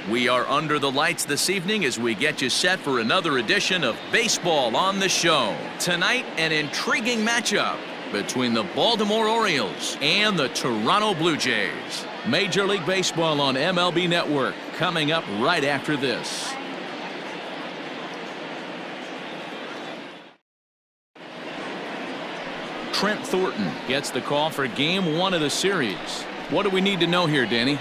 We are under the lights this evening as we get you set for another edition of Baseball on the Show. Tonight, an intriguing matchup between the Baltimore Orioles and the Toronto Blue Jays. Major League Baseball on MLB Network coming up right after this. Trent Thornton gets the call for game 1 of the series. What do we need to know here, Danny?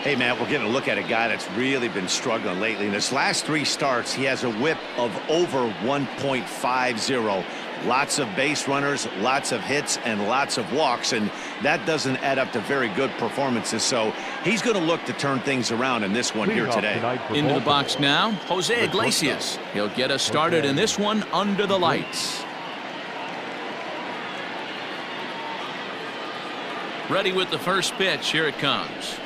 Hey, man, we're getting a look at a guy that's really been struggling lately. In his last 3 starts, he has a whip of over 1.50. Lots of base runners, lots of hits, and lots of walks, and that doesn't add up to very good performances. So he's going to look to turn things around in this one here today. Into the box now, Wojciechowski. He'll get us started in this one under the lights. Ready with the first pitch. Here it comes.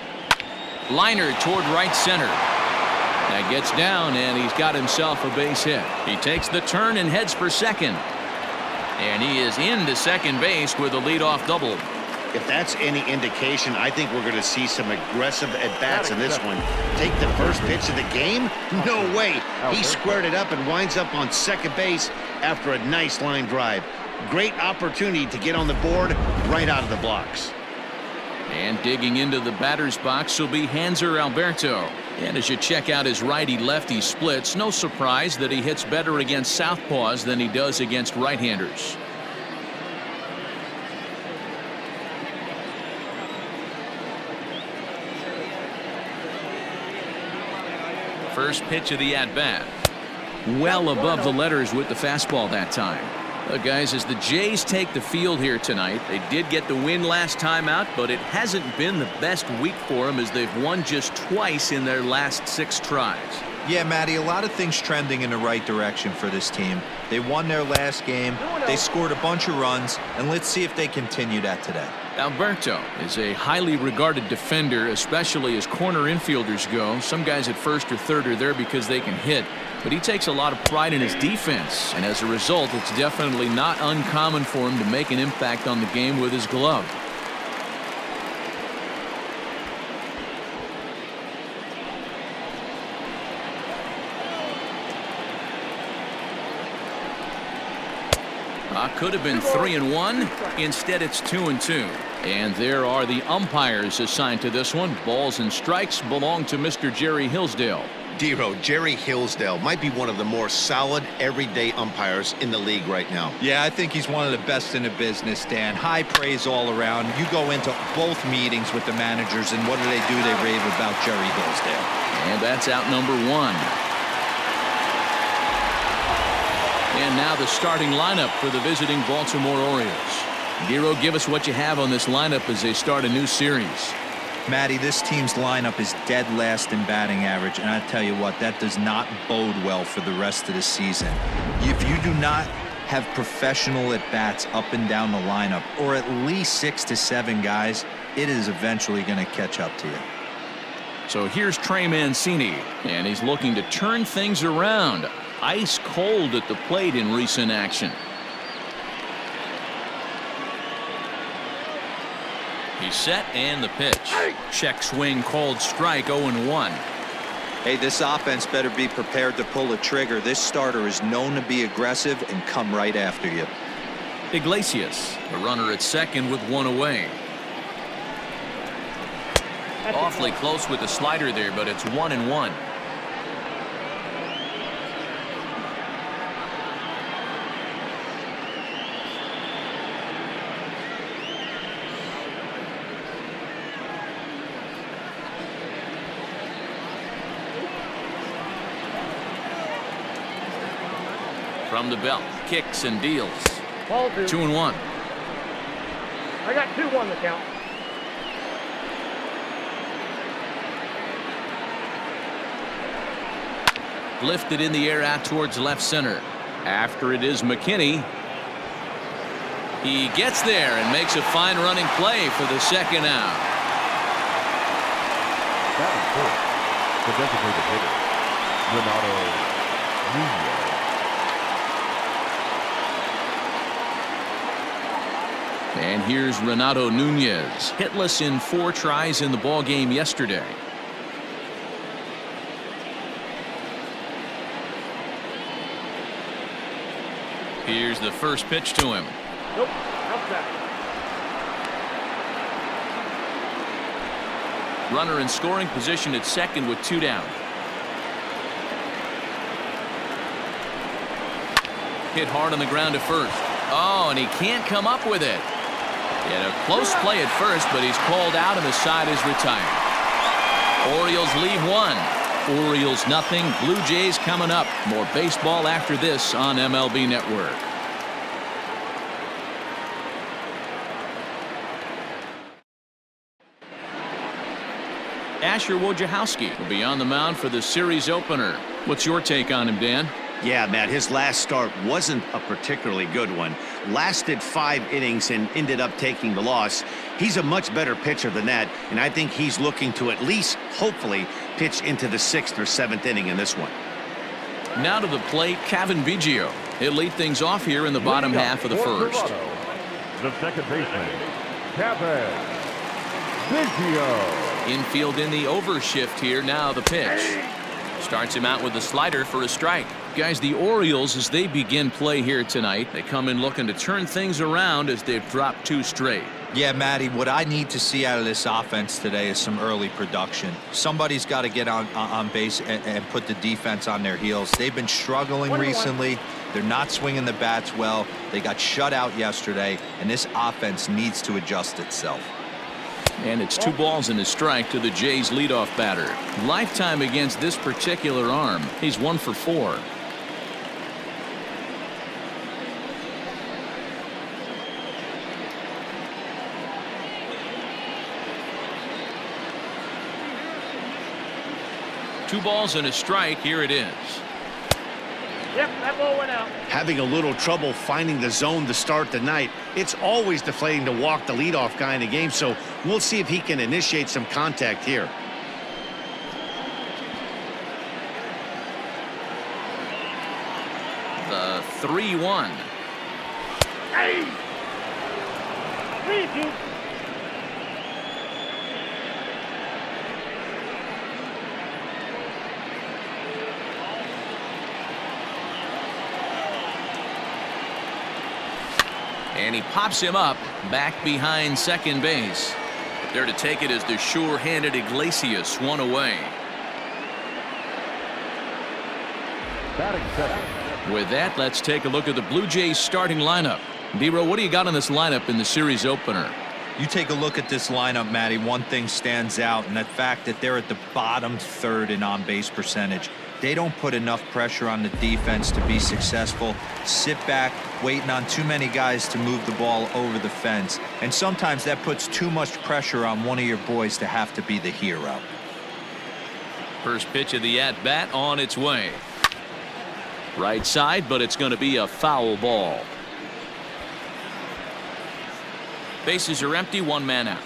Liner toward right center. That gets down, and he's got himself a base hit. He takes the turn and heads for second. And he is into second base with a leadoff double. If that's any indication, I think we're going to see some aggressive at-bats in this one. Take the first pitch of the game? No way. He squared it up and winds up on second base after a nice line drive. Great opportunity to get on the board right out of the blocks. And digging into the batter's box will be Hanser Alberto. And as you check out his righty-lefty splits, no surprise that he hits better against southpaws than he does against right-handers. First pitch of the at-bat. Well above the letters with the fastball that time. Look, guys, as the Jays take the field here tonight, they did get the win last time out, but it hasn't been the best week for them as they've won just twice in their last 6 tries. Yeah, Matty, a lot of things trending in the right direction for this team. They won their last game, they scored a bunch of runs, and let's see if they continue that today. Alberto is a highly regarded defender, especially as corner infielders go. Some guys at first or third are there because they can hit, but he takes a lot of pride in his defense, and as a result, it's definitely not uncommon for him to make an impact on the game with his glove. Could have been 3-1. Instead, it's 2-2. And there are the umpires assigned to this one. Balls and strikes belong to Mr. Jerry Hillsdale. Dero, Jerry Hillsdale might be one of the more solid everyday umpires in the league right now. Yeah, I think he's one of the best in the business, Dan. High praise all around. You go into both meetings with the managers, and what do? They rave about Jerry Hillsdale. And that's out number 1. And now the starting lineup for the visiting Baltimore Orioles. Dero, give us what you have on this lineup as they start a new series. Matty, this team's lineup is dead last in batting average, and I tell you what, that does not bode well for the rest of the season. If you do not have professional at-bats up and down the lineup, or at least 6 to 7 guys, it is eventually going to catch up to you. So here's Trey Mancini, and he's looking to turn things around. Ice cold at the plate in recent action. He's set, and the pitch. Check swing called strike. 0-1. Hey, this offense better be prepared to pull a trigger. This starter is known to be aggressive and come right after you. Iglesias, a runner at second with 1 away. Awfully close with the slider there, but it's 1-1. From the belt, kicks and deals. 2-1. I got 2-1 the count. Lifted in the air out towards left center. After it is McKinney. He gets there and makes a fine running play for the second out. That is good. The designated hitter, Renato Nunez. And here's Renato Nunez, hitless in 4 tries in the ball game yesterday. Here's the first pitch to him. Nope. Outside. Runner in scoring position at second with 2 down. Hit hard on the ground to first. Oh, and he can't come up with it. He had a close play at first, but he's called out and the side is retired. Orioles leave 1. Orioles nothing. Blue Jays coming up. More baseball after this on MLB Network. Asher Wojciechowski will be on the mound for the series opener. What's your take on him, Dan? Yeah, Matt, his last start wasn't a particularly good one. Lasted 5 innings and ended up taking the loss. He's a much better pitcher than that, and I think he's looking to at least, hopefully, pitch into the 6th or 7th inning in this one. Now to the plate, Kevin Biggio. He'll lead things off here in the bottom half of the first. The second baseman, Kevin Biggio. Infield in the overshift here. Now the pitch. Starts him out with the slider for a strike. Guys, the Orioles, as they begin play here tonight, they come in looking to turn things around as they've dropped 2 straight. Yeah, Matty, what I need to see out of this offense today is some early production. Somebody's got to get on base and put the defense on their heels. They've been struggling recently. They're not swinging the bats well. They got shut out yesterday, and this offense needs to adjust itself. And it's 2 balls and a strike to the Jays leadoff batter. Lifetime against this particular arm. He's 1 for 4. Two balls and a strike. Here it is. Yep, that ball went out. Having a little trouble finding the zone to start the night. It's always deflating to walk the leadoff guy in the game, so we'll see if he can initiate some contact here. The 3-1. Hey! 3-2. And he pops him up back behind second base. There to take it is the sure-handed Iglesias, 1 away. Batting second. With that, let's take a look at the Blue Jays starting lineup. D-Row, what do you got on this lineup in the series opener? You take a look at this lineup, Matty. One thing stands out, and the fact that they're at the bottom 3rd in on-base percentage. They don't put enough pressure on the defense to be successful. Sit back, waiting on too many guys to move the ball over the fence. And sometimes that puts too much pressure on one of your boys to have to be the hero. First pitch of the at-bat on its way. Right side, but it's going to be a foul ball. Bases are empty, 1 man out.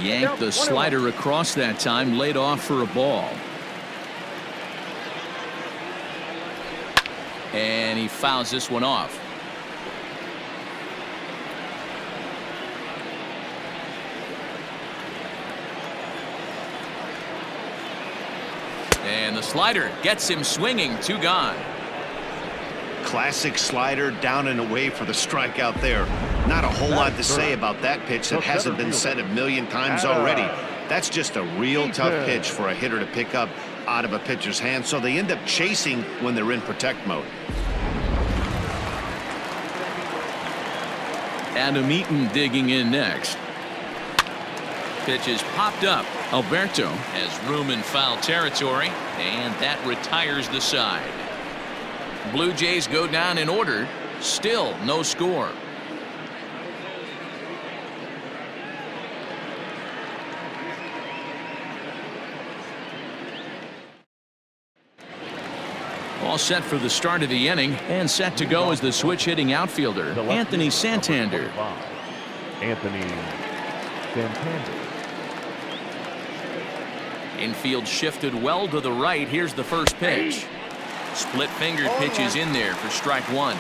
Yanked the slider across that time, laid off for a ball. And he fouls this one off. And the slider gets him swinging, 2 gone. Classic slider down and away for the strikeout there. Not a whole lot to say about that pitch that hasn't been said a million times already. That's just a real tough pitch for a hitter to pick up out of a pitcher's hand, so they end up chasing when they're in protect mode. Adam Eaton digging in next. Pitch is popped up. Alberto has room in foul territory, and that retires the side. Blue Jays go down in order. Still no score. All set for the start of the inning, and set to go as the switch-hitting outfielder, Anthony Santander. Anthony Santander. Infield shifted well to the right. Here's the first pitch. Split finger pitch is in there for strike 1.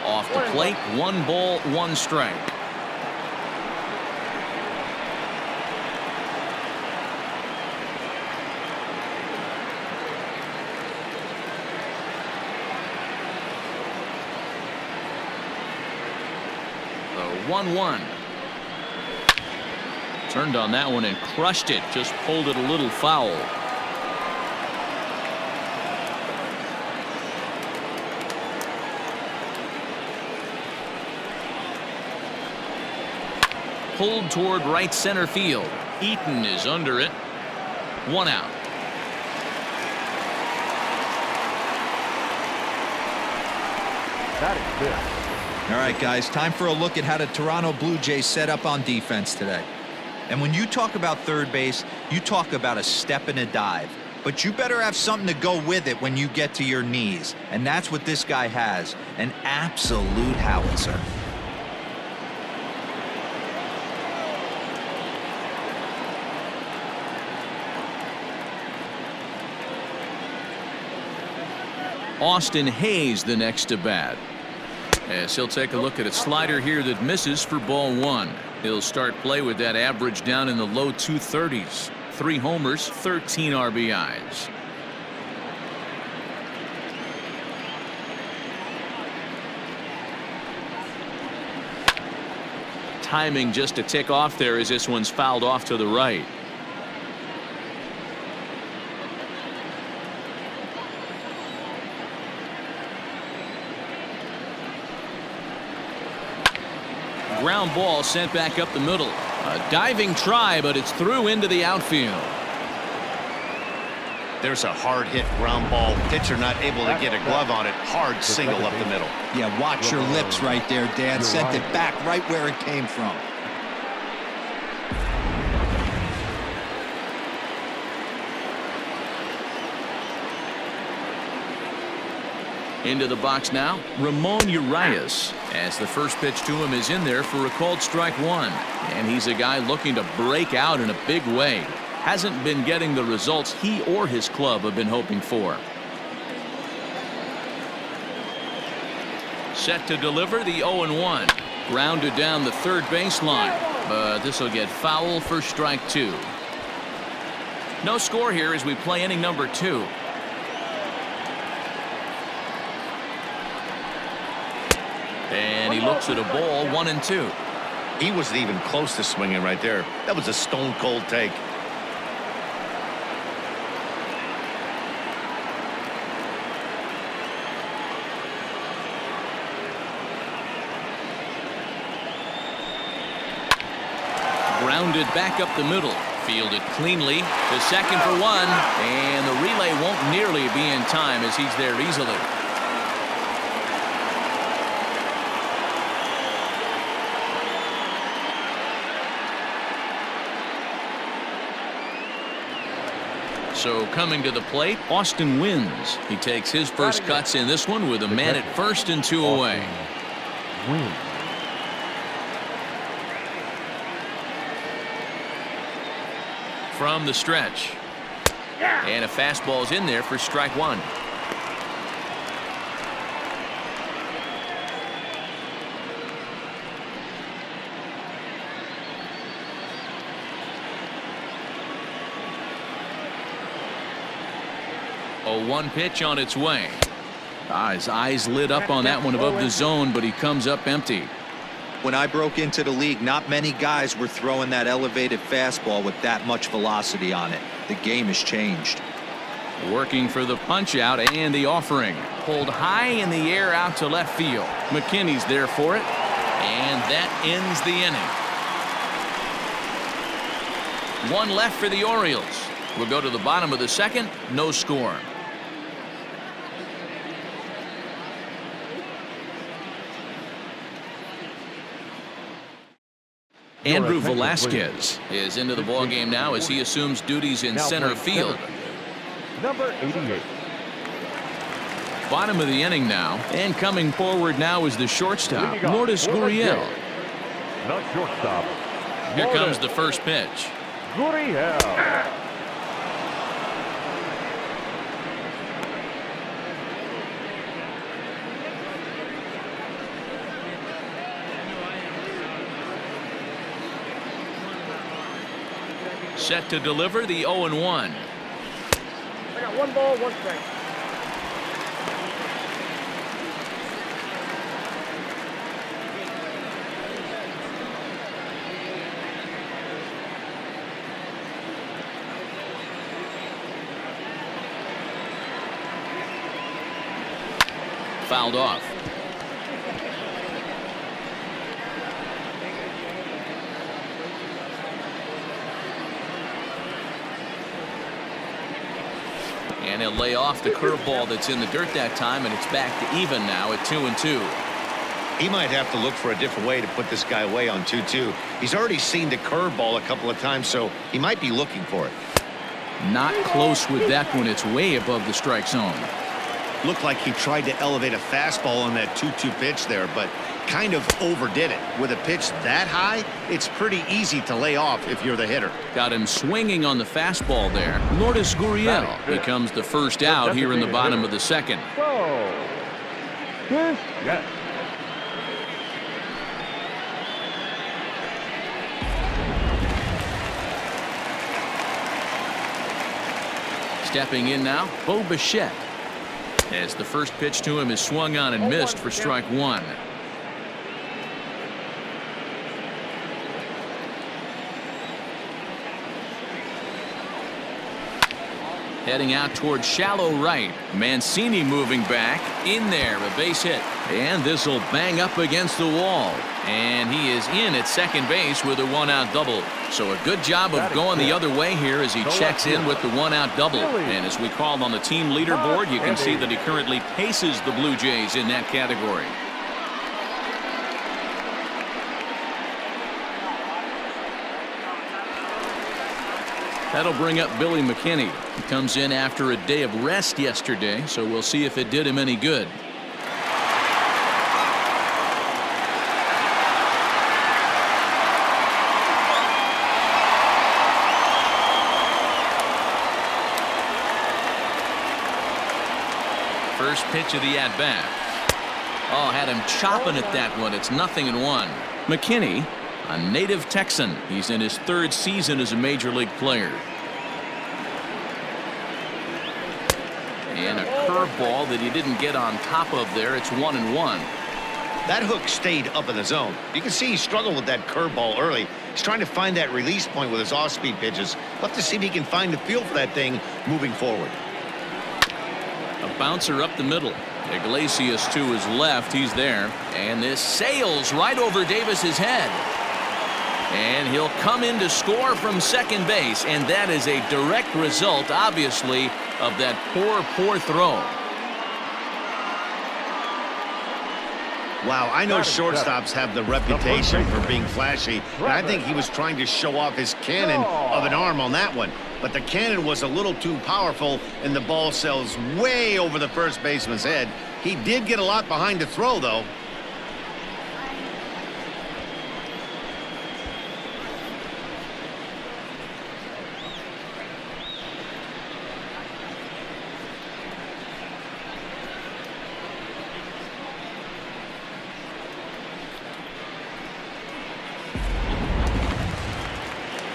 Off the plate, 1 ball, 1 strike. The 1-1. Turned on that one and crushed it. Just pulled it a little foul. Pulled toward right center field. Eaton is under it. 1 out. That is good. All right, guys, time for a look at how the Toronto Blue Jays set up on defense today. And when you talk about third base, you talk about a step and a dive. But you better have something to go with it when you get to your knees. And that's what this guy has. An absolute howitzer. Austin Hayes the next to bat. As he'll take a look at a slider here that misses for ball 1. He'll start play with that average down in the low 230s. 3 homers, 13 RBIs. Timing just a tick off there as this one's fouled off to the right. Ground ball sent back up the middle. A diving try, but it's through into the outfield. There's a hard hit ground ball. Pitcher not able to get a glove on it. Hard single up the middle. Yeah, watch your lips right there, Dan. Sent it back right where it came from. Into the box now, Ramon Urias, as the first pitch to him is in there for a called strike 1. And he's a guy looking to break out in a big way. Hasn't been getting the results he or his club have been hoping for. Set to deliver the 0-1. Grounded down the third baseline, but this will get foul for strike 2. No score here as we play inning number 2. And he looks at a ball, 1-2. He wasn't even close to swinging right there. That was a stone cold take. Grounded back up the middle. Fielded cleanly to second for 1. And the relay won't nearly be in time as he's there easily. So coming to the plate, Austin wins. He takes his first cuts in this one with a man at first and 2 away. Win. From the stretch. And a fastball's in there for strike 1. A 1 pitch on its way. His eyes lit up on that one above the zone, but he comes up empty. When I broke into the league, not many guys were throwing that elevated fastball with that much velocity on it. The game has changed. Working for the punch out and the offering. Pulled high in the air out to left field. McKinney's there for it. And that ends the inning. 1 left for the Orioles. We'll go to the bottom of the second. No score. Andrew Velazquez is into the ballgame now as he assumes duties in center field. Number 88. Bottom of the inning now, and coming forward now is the shortstop, Lourdes Gurriel. Not shortstop. Here comes the first pitch. Gurriel. Set to deliver the 0-1. I got 1 ball, 1 strike. fouled off. And he'll lay off the curveball that's in the dirt that time, and it's back to even now at 2-2. He might have to look for a different way to put this guy away on 2-2. He's already seen the curveball a couple of times, so he might be looking for it. Not close with that one. It's way above the strike zone. Looked like he tried to elevate a fastball on that 2-2 pitch there, but kind of overdid it. With a pitch that high, it's pretty easy to lay off if you're the hitter. Got him swinging on the fastball there. Lourdes Gurriel becomes the first out here in the bottom of the second. Yeah. Stepping in now, Bo Bichette. As the first pitch to him is swung on and missed for strike one. Heading out towards shallow right. Mancini moving back. In there, a base hit. And this will bang up against the wall. And he is in at second base with a one-out double. So a good job of going the other way here as he checks in with the one-out double. And as we call on the team leaderboard, you can see that he currently paces the Blue Jays in that category. That'll bring up Billy McKinney. He comes in after a day of rest yesterday, so we'll see if it did him any good. First pitch of the at-bat. Oh, had him chopping at that one. It's 0-1. McKinney, a native Texan. He's in his third season as a major league player. And a curveball that he didn't get on top of there. It's 1-1. That hook stayed up in the zone. You can see he struggled with that curveball early. He's trying to find that release point with his off-speed pitches. We'll have to see if he can find the feel for that thing moving forward. A bouncer up the middle. Iglesias to his left. He's there. And this sails right over Davis's head. And he'll come in to score from second base. And that is a direct result, obviously, of that poor throw. Wow, I know shortstops have the reputation for being flashy, and I think he was trying to show off his cannon of an arm on that one. But the cannon was a little too powerful, and the ball sails way over the first baseman's head. He did get a lot behind the throw, though.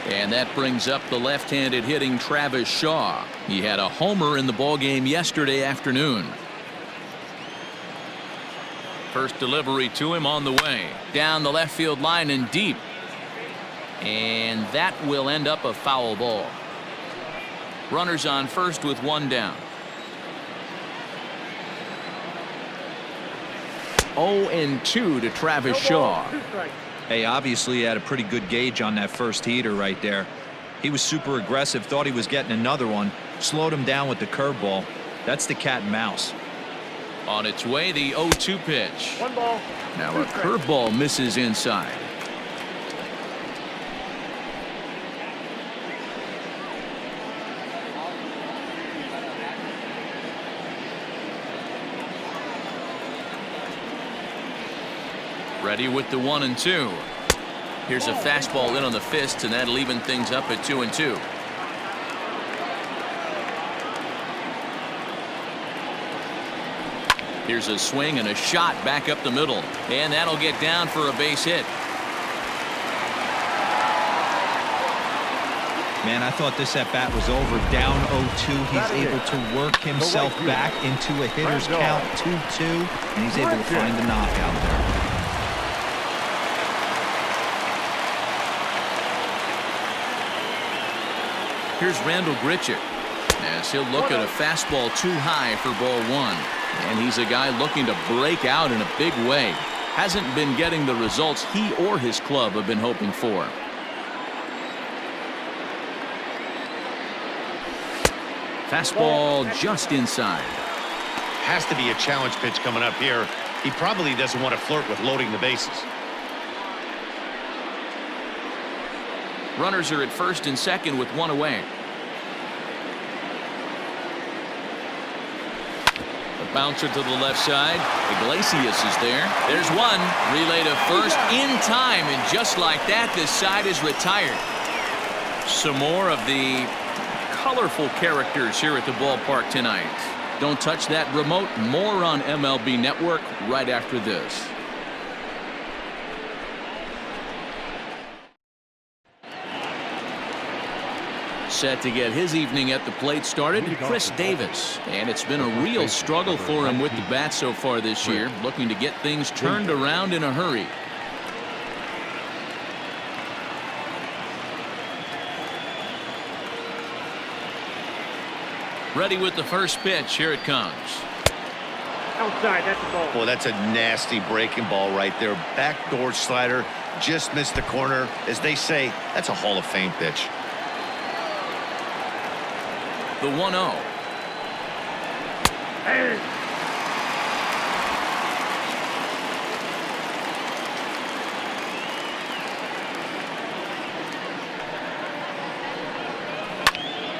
And that brings up the left-handed hitting Travis Shaw. He had a homer in the ballgame yesterday afternoon. First delivery to him on the way. Down the left field line and deep. And that will end up a foul ball. Runners on first with one down. 0-2 to Travis Shaw. Hey, obviously he had a pretty good gauge on that first heater right there. He was super aggressive, thought he was getting another one, slowed him down with the curveball. That's the cat and mouse. On its way, the 0-2 pitch. One ball. Now a curveball misses inside. Ready with the 1-2. Here's a fastball in on the fists, and that'll even things up at 2-2. Here's a swing and a shot back up the middle, and that'll get down for a base hit. Man, I thought this at bat was over. Down 0-2. He's able to work himself back into a hitter's count 2-2, and he's able to find the knockout there. Here's Randall Grichuk as he'll look at a fastball too high for ball one. And he's a guy looking to break out in a big way. Hasn't been getting the results he or his club have been hoping for. Fastball just inside. Has to be a challenge pitch coming up here. He probably doesn't want to flirt with loading the bases. Runners are at first and second with one away. A bouncer to the left side. Iglesias is there. There's one. Relay to first in time, and just like that, this side is retired. Some more of the colorful characters here at the ballpark tonight. Don't touch that remote. More on MLB Network right after this. Set to get his evening at the plate started, Chris Davis. And it's been a real struggle for him with the bat so far this year, looking to get things turned around in a hurry. Ready with the first pitch. Here it comes. Outside, that's a ball. Boy, that's a nasty breaking ball right there. Backdoor slider, just missed the corner. As they say, that's a Hall of Fame pitch. The 1-0. Hey.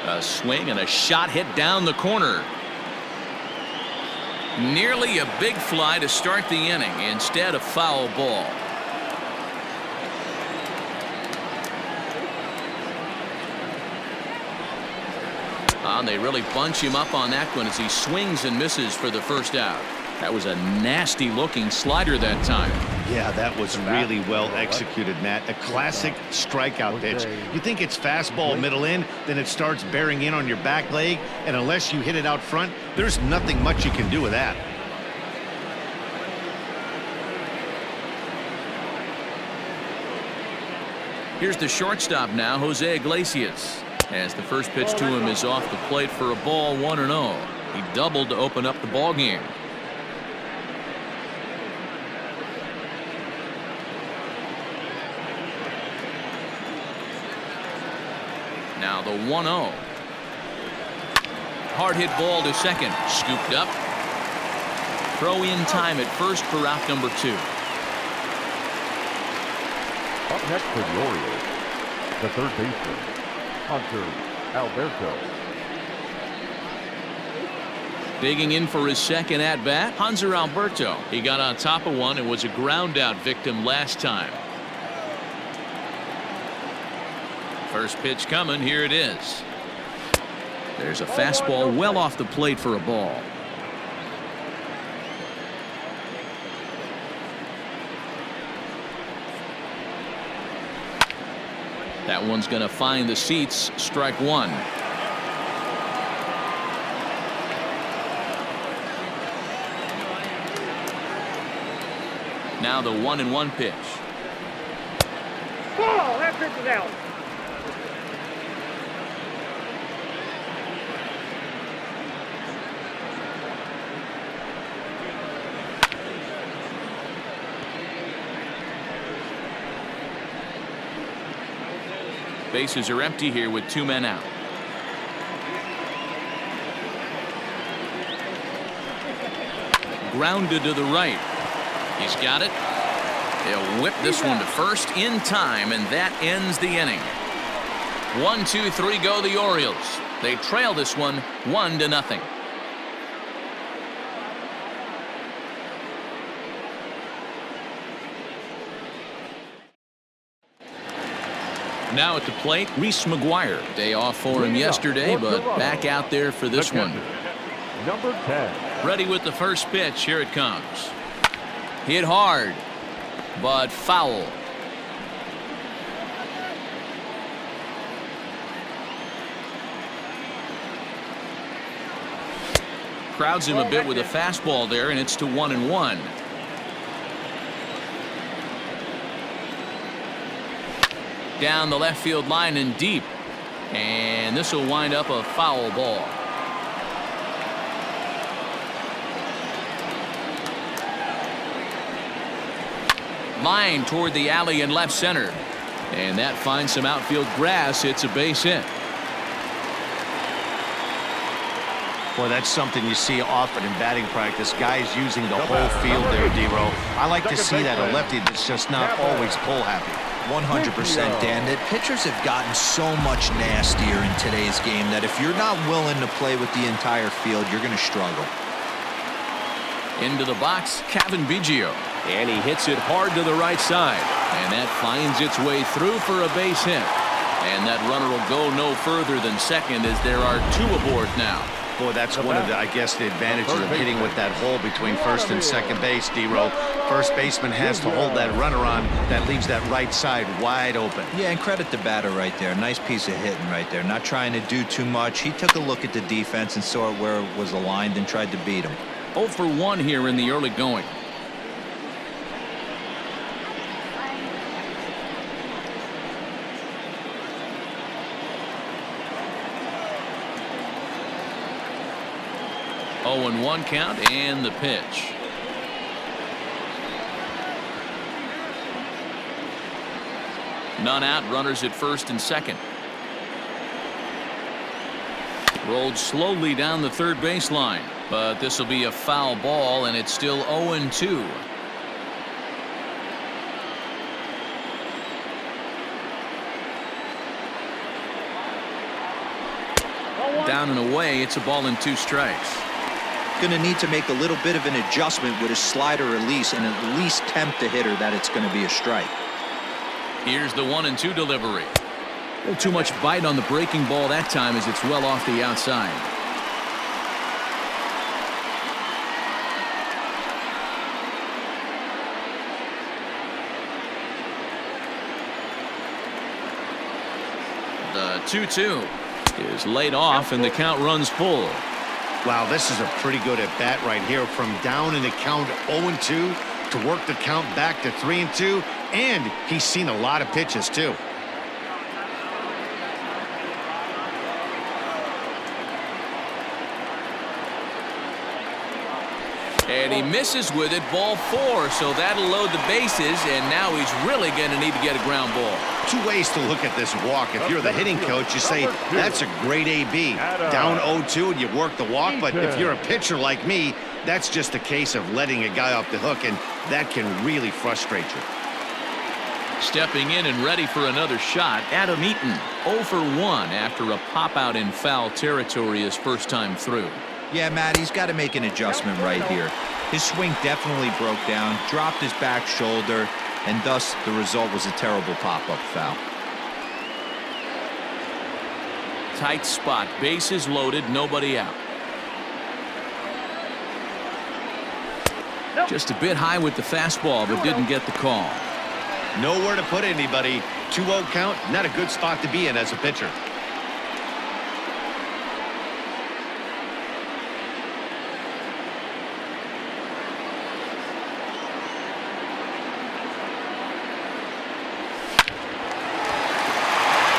A swing and a shot hit down the corner. Nearly a big fly to start the inning. Instead, a foul ball. They really bunch him up on that one as he swings and misses for the first out. That was a nasty looking slider that time. Yeah, that was really well executed, Matt. A classic strikeout pitch. You think it's fastball middle in, then it starts bearing in on your back leg, and unless you hit it out front, there's nothing much you can do with that. Here's the shortstop now, Jose Iglesias. As the first pitch to him is off the plate for a ball, 1-0. He doubled to open up the ball game. Now the 1-0. Hard hit ball to second. Scooped up. Throw in time at first for out number 2. Up next for the Orioles, the third baseman, Hunter Alberto. Digging in for his second at-bat, Hunter Alberto. He got on top of one and was a ground-out victim last time. First pitch coming. Here it is. There's a fastball well off the plate for a ball. That one's going to find the seats. Strike one. Now the 1-1 pitch. Ball, that pitch is out. Bases are empty here with 2 men out. Grounded to the right. He's got it. He'll whip this one to first in time, and that ends the inning. 1, 2, 3 go the Orioles. They trail this one 1-0. Now at the plate, Reese McGuire. Day off for him yesterday, but back out there for this one. Number 10. Ready with the first pitch. Here it comes. Hit hard, but foul. Crowds him a bit with a fastball there, and it's to 1-1. Down the left field line and deep, and this will wind up a foul ball. Line toward the alley in left center. And that finds some outfield grass. It's a base hit. Well, that's something you see often in batting practice. Guys using the whole field there, D-Row. I like to see that. A lefty that's just not always pull happy. 100%, Dan. That pitchers have gotten so much nastier in today's game that if you're not willing to play with the entire field, you're going to struggle. Into the box, Kevin Biggio. And he hits it hard to the right side. And that finds its way through for a base hit. And that runner will go no further than second as there are two aboard now. Boy, that's one of the, I guess, the advantages of hitting with that hole between first and second base, D-Row. First baseman has to hold that runner on. That leaves that right side wide open. Yeah, and credit the batter right there. Nice piece of hitting right there. Not trying to do too much. He took a look at the defense and saw where it was aligned and tried to beat him. 0 for 1 here in the early going. Oh, and 1 count and the pitch. None out, runners at first and second. Rolled slowly down the third baseline, but this will be a foul ball, and it's still 0-2. Down and away, it's a ball and 2 strikes. Going to need to make a little bit of an adjustment with his slider release and at least tempt the hitter that it's going to be a strike. Here's the 1-2 delivery. A little too much bite on the breaking ball that time as it's well off the outside. The 2-2 is laid off and the count runs full. Wow, this is a pretty good at bat right here. From down in the count 0-2 to work the count back to 3-2, and he's seen a lot of pitches too. And he misses with it, ball 4, so that'll load the bases, and now he's really going to need to get a ground ball. 2 ways to look at this walk. If you're the hitting coach, you say, that's a great AB. Down 0-2 and you work the walk, but if you're a pitcher like me, that's just a case of letting a guy off the hook, and that can really frustrate you. Stepping in and ready for another shot, Adam Eaton, 0 for 1 after a pop-out in foul territory his first time through. Yeah, Matt, he's got to make an adjustment right here. His swing definitely broke down, dropped his back shoulder, and thus the result was a terrible pop-up foul. Tight spot, bases loaded, nobody out. Just a bit high with the fastball, but didn't get the call. Nowhere to put anybody. 2-0 count, not a good spot to be in as a pitcher.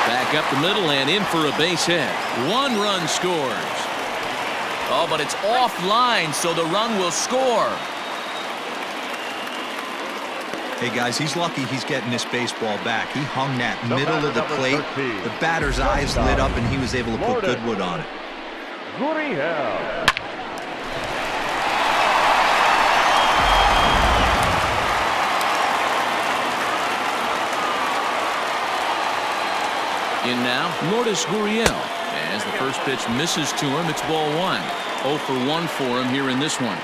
Back up the middle and in for a base hit. 1 run scores. Oh, but it's offline, so the run will score. Hey, guys, he's lucky he's getting this baseball back. He hung that middle of the plate. The batter's eyes lit up, and he was able to put good wood on it. In now, Lourdes Gurriel. As the first pitch misses to him, it's ball 1. 0 for 1 for him here in this one.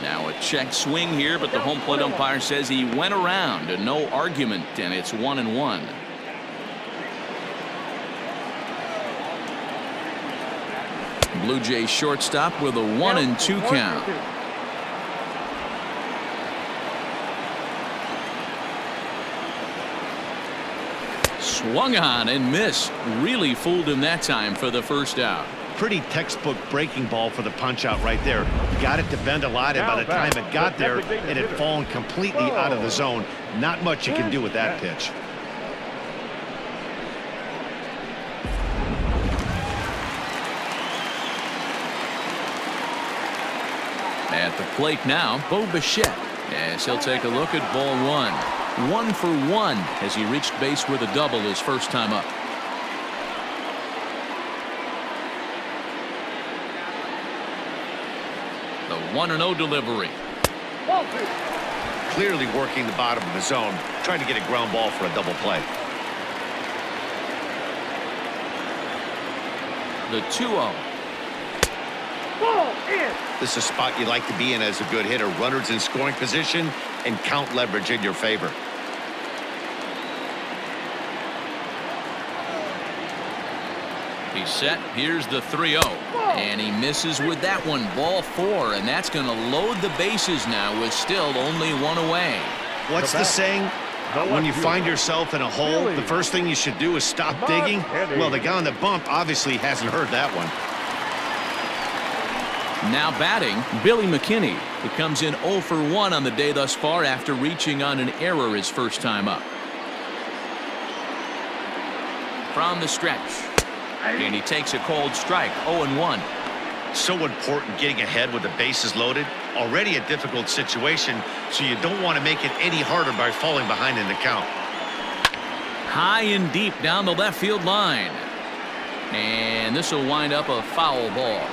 Now a check swing here, but the home plate umpire says he went around and no argument, and it's 1-1. Blue Jays shortstop with a 1-2 count. Swung on and missed. Really fooled him that time for the first out. Pretty textbook breaking ball for the punch out right there. Got it to bend a lot, and by the time it got there, it had fallen completely out of the zone. Not much you can do with that pitch. At the plate now, Bo Bichette, as he'll take a look at ball one. 1 for 1 as he reached base with a double his first time up. The 1-0 delivery. Clearly working the bottom of the zone, trying to get a ground ball for a double play. The 2-0. Ball in. This is a spot you like to be in as a good hitter. Runners in scoring position and count leverage in your favor. He's set. Here's the 3-0. And he misses with that one. Ball 4. And that's going to load the bases now with still only 1 away. What's the saying? When you find yourself in a hole, the first thing you should do is stop digging. Well, the guy on the bump obviously hasn't heard that one. Now batting, Billy McKinney, who comes in 0 for 1 on the day thus far after reaching on an error his first time up. From the stretch. And he takes a cold strike, 0-1. So important getting ahead with the bases loaded. Already a difficult situation, so you don't want to make it any harder by falling behind in the count. High and deep down the left field line. And this will wind up a foul ball.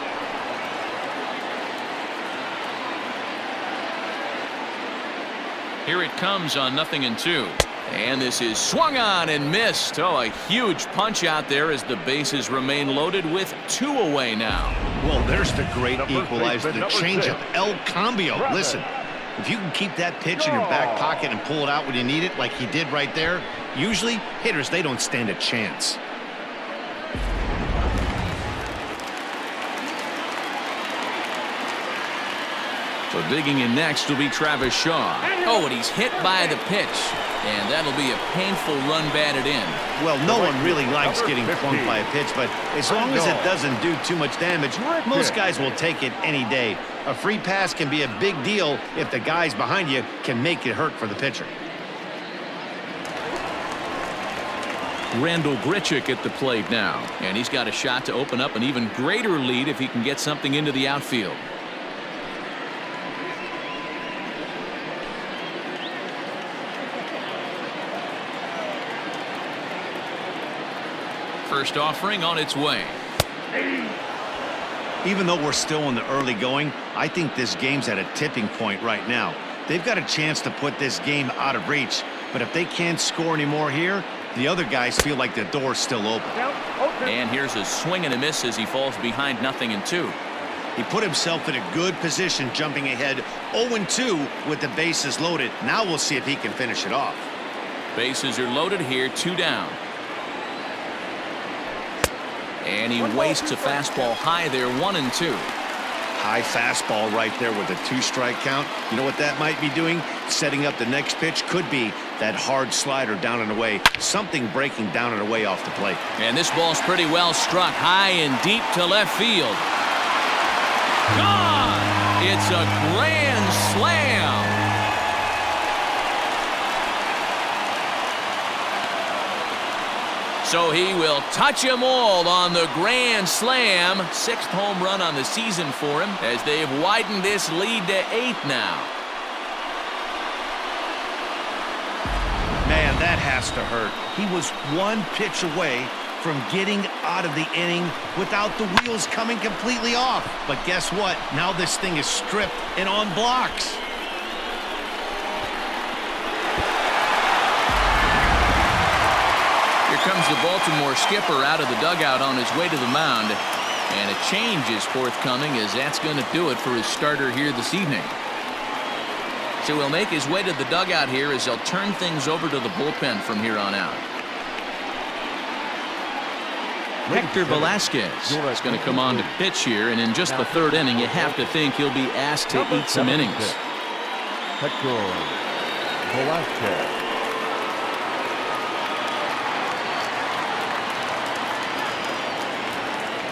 Here it comes on 0-2. And this is swung on and missed. Oh, a huge punch out there as the bases remain loaded with 2 away now. Well, there's the great equalizer, the changeup, El Cambio. Listen, if you can keep that pitch in your back pocket and pull it out when you need it, like he did right there, usually hitters, they don't stand a chance. So digging in next will be Travis Shaw. Oh, and he's hit by the pitch. And that'll be a painful run batted in. Well, no one really likes getting plunked by a pitch, but as long as it doesn't do too much damage, most guys will take it any day. A free pass can be a big deal if the guys behind you can make it hurt for the pitcher. Randall Grichuk at the plate now. And he's got a shot to open up an even greater lead if he can get something into the outfield. First offering on its way. Even though we're still in the early going, I think this game's at a tipping point right now. They've got a chance to put this game out of reach, but if they can't score any more here, the other guys feel like the door's still open. And here's a swing and a miss as he falls behind 0-2. He put himself in a good position jumping ahead 0-2 with the bases loaded. Now we'll see if he can finish it off. Bases are loaded here, 2 down. And he wastes a fastball high there, 1-2. High fastball right there with a 2-strike count. You know what that might be doing? Setting up the next pitch. Could be that hard slider down and away. Something breaking down and away off the plate. And this ball's pretty well struck high and deep to left field. Gone! It's a grand slam. So he will touch them all on the grand slam. 6th home run on the season for him as they've widened this lead to 8 now. Man, that has to hurt. He was 1 pitch away from getting out of the inning without the wheels coming completely off. But guess what? Now this thing is stripped and on blocks. Here comes the Baltimore skipper out of the dugout on his way to the mound. And a change is forthcoming as that's going to do it for his starter here this evening. So he'll make his way to the dugout here as they'll turn things over to the bullpen from here on out. Hector Velazquez is going to come on to pitch here, and in just the 3rd inning, you have to think he'll be asked to eat some innings. Hector Velazquez.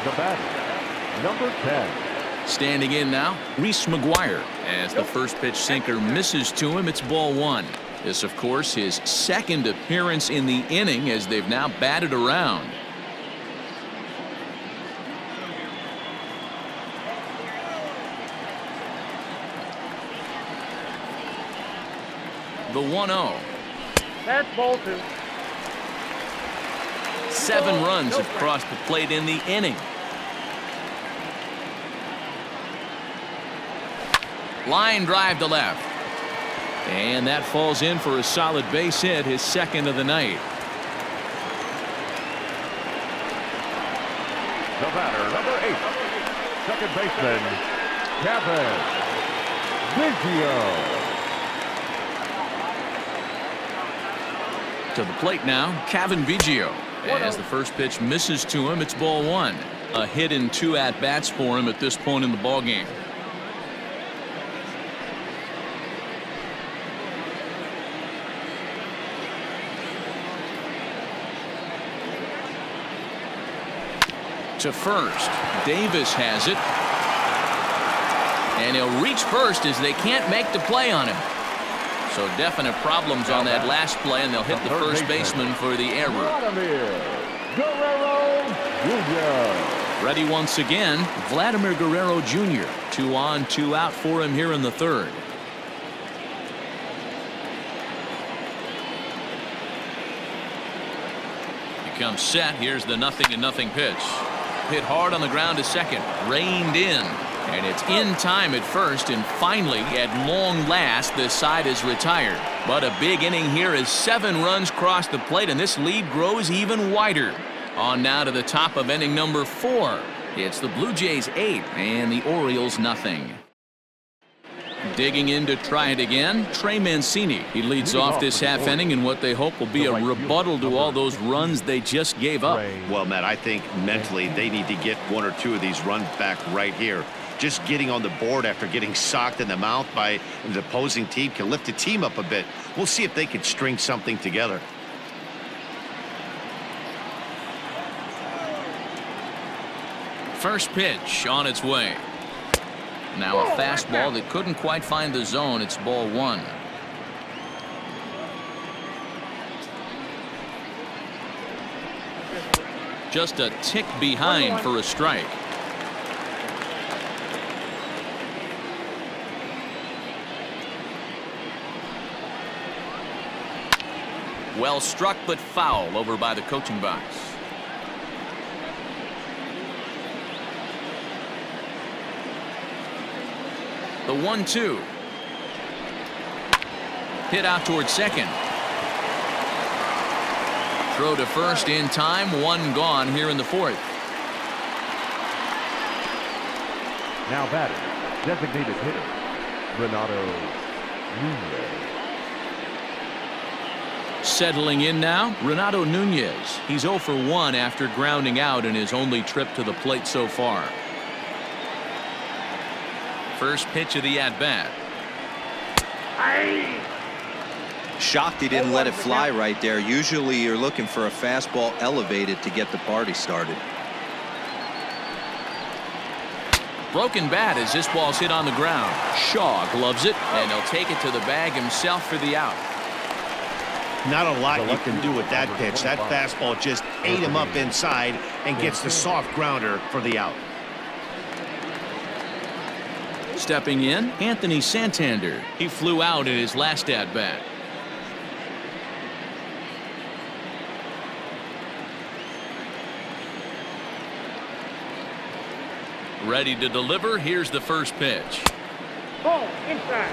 The batter, number 10. Standing in now, Reese McGuire. As the first pitch sinker misses to him, it's ball 1. This, of course, his 2nd appearance in the inning as they've now batted around. The 1-0. That's ball 2. 7 runs have crossed the plate in the inning. Line drive to left. And that falls in for a solid base hit, his second of the night. The batter, number 8, second baseman, Kevin Biggio. To the plate now, Kevin Biggio. As the first pitch misses to him, it's ball 1. A hit in 2 at-bats for him at this point in the ballgame. To first, Davis has it. And he'll reach first as they can't make the play on him. So definite problems on that last play, and they'll hit the first baseman for the error. Ready once again, Vladimir Guerrero Jr. 2 on, 2 out for him here in the third. He comes set. Here's the 0-0 pitch. Hit hard on the ground to second. Reined in. And it's in time at first, and finally, at long last, this side is retired. But a big inning here as 7 runs cross the plate, and this lead grows even wider. On now to the top of inning number 4. It's the Blue Jays 8 and the Orioles 0. Digging in to try it again, Trey Mancini. He leads off this half inning in what they hope will be a rebuttal to all those runs they just gave up. Well, Matt, I think mentally they need to get 1 or 2 of these runs back right here. Just getting on the board after getting socked in the mouth by the opposing team can lift the team up a bit. We'll see if they can string something together. First pitch on its way. Now a fastball that couldn't quite find the zone. It's ball 1. Just a tick behind for a strike. Well struck, but foul over by the coaching box. The 1-2. Hit out towards second. Throw to first in time. 1 gone here in the 4th. Now batting, designated hitter, Renato Nunez. Settling in now, Renato Nunez. He's 0 for 1 after grounding out in his only trip to the plate so far. First pitch of the at-bat. Shocked he didn't let it fly right there. Usually you're looking for a fastball elevated to get the party started. Broken bat as this ball's hit on the ground. Shaw gloves it, and he'll take it to the bag himself for the out. Not a lot you can do with that pitch. That fastball just ate him up inside and gets the soft grounder for the out. Stepping in, Anthony Santander. He flew out in his last at-bat. Ready to deliver. Here's the first pitch. Ball inside.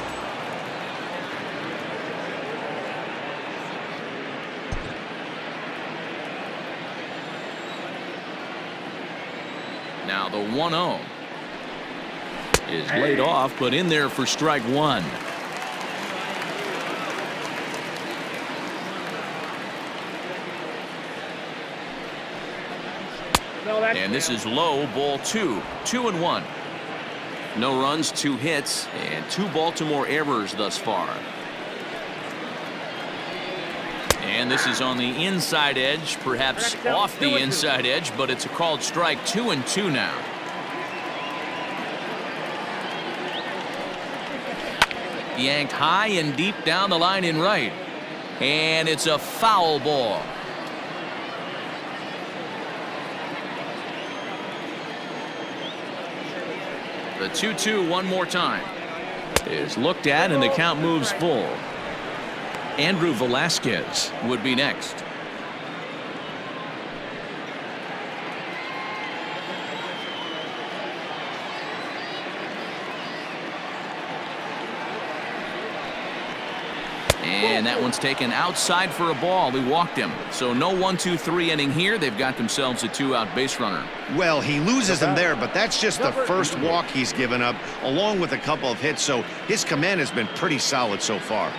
Now the 1-0 is laid off, but in there for strike 1. And this is low, ball 2. 2-1. No runs, 2 hits, and 2 Baltimore errors thus far. And this is on the inside edge, perhaps off the inside edge, but it's a called strike. 2-2 now. Yanked high and deep down the line in right. And it's a foul ball. The 2-2 one more time is looked at, and the count moves full. Andrew Velazquez would be next. And that one's taken outside for a ball. He walked him. So no 1-2-3 inning here. They've got themselves a 2-out base runner. Well, he loses him there, but that's just the first walk he's given up, along with a couple of hits. So his command has been pretty solid so far.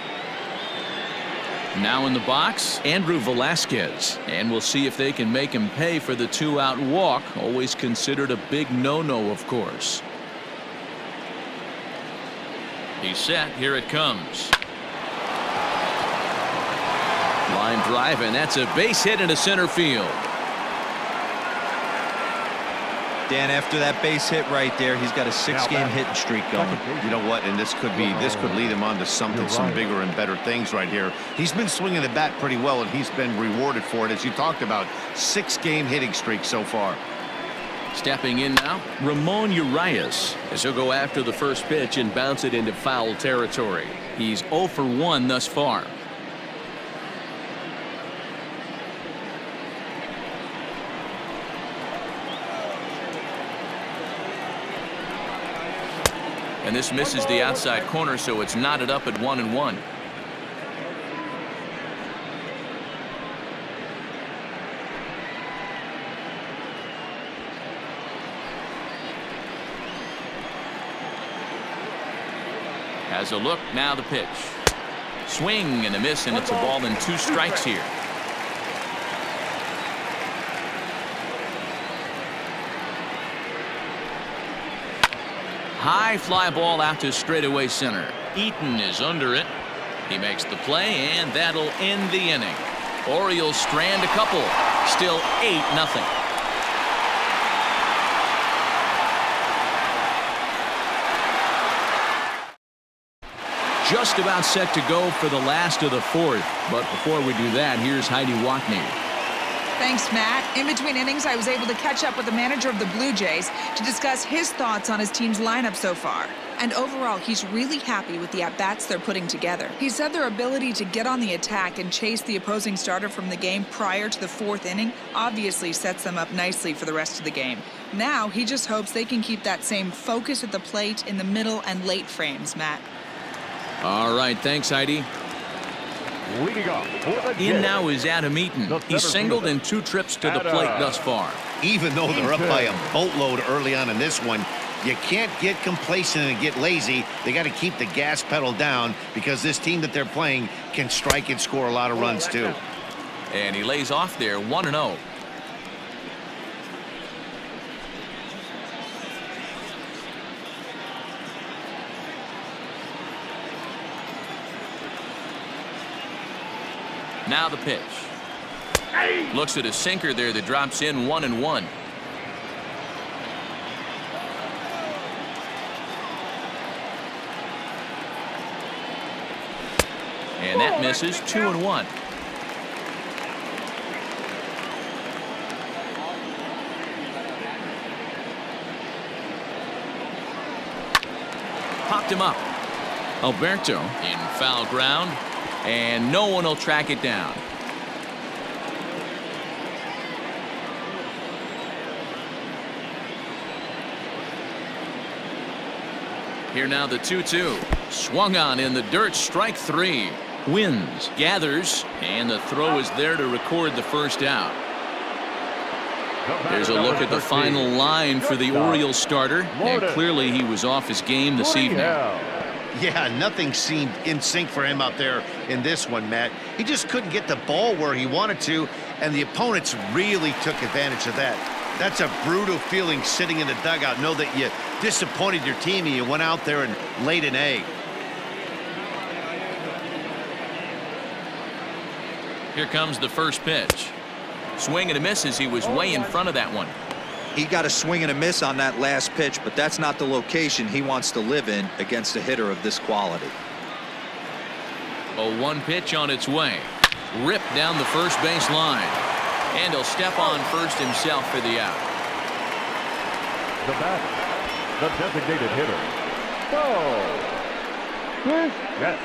Now in the box, Andrew Velazquez. And we'll see if they can make him pay for the 2-out walk. Always considered a big no-no, of course. He's set. Here it comes. Line drive, and that's a base hit into center field. Dan, after that base hit right there, he's got a 6-game hitting streak going. You know what? And this could lead him on to something, some bigger and better things right here. He's been swinging the bat pretty well, and he's been rewarded for it, as you talked about. 6-game hitting streak so far. Stepping in now, Ramon Urias, as he'll go after the first pitch and bounce it into foul territory. He's 0 for 1 thus far. And this misses the outside corner, so it's knotted up at 1-1. Has a look, now the pitch. Swing and a miss, and it's a ball and 2 strikes here. High fly ball out to straightaway center. Eaton is under it. He makes the play, and that'll end the inning. Orioles strand a couple. Still 8-0. Just about set to go for the last of the 4th. But before we do that, here's Heidi Watney. Thanks, Matt. In between innings, I was able to catch up with the manager of the Bluejays to discuss his thoughts on his team's lineup so far. And overall, he's really happy with the at-bats they're putting together. He said their ability to get on the attack and chase the opposing starter from the game prior to the 4th inning obviously sets them up nicely for the rest of the game. Now, he just hopes they can keep that same focus at the plate in the middle and late frames, Matt. All right, thanks, Heidi. In now is Adam Eaton. He's singled in 2 trips to the plate thus far. Even though they're up by a boatload early on in this one, you can't get complacent and get lazy. They got to keep the gas pedal down, because this team that they're playing can strike and score a lot of runs too. And he lays off there, 1-0. Now the pitch. Looks at a sinker there that drops in 1-1. And that misses 2-1. Popped him up. Alberto in foul ground. And no one will track it down. Here now the 2-2. Swung on in the dirt, strike 3. Wins, gathers, and the throw is there to record the first out. There's a look at the final line for the Orioles starter, and clearly he was off his game this evening. Yeah, nothing seemed in sync for him out there in this one, Matt. He just couldn't get the ball where he wanted to, and the opponents really took advantage of that. That's a brutal feeling sitting in the dugout. Know that you disappointed your team and you went out there and laid an egg. Here comes the first pitch. Swing and a miss as he was way in front of that one. He got a swing and a miss on that last pitch, but that's not the location he wants to live in against a hitter of this quality. A 1 pitch on its way. Ripped down the first base line. And he'll step on first himself for the out. The batter, the designated hitter. Yes.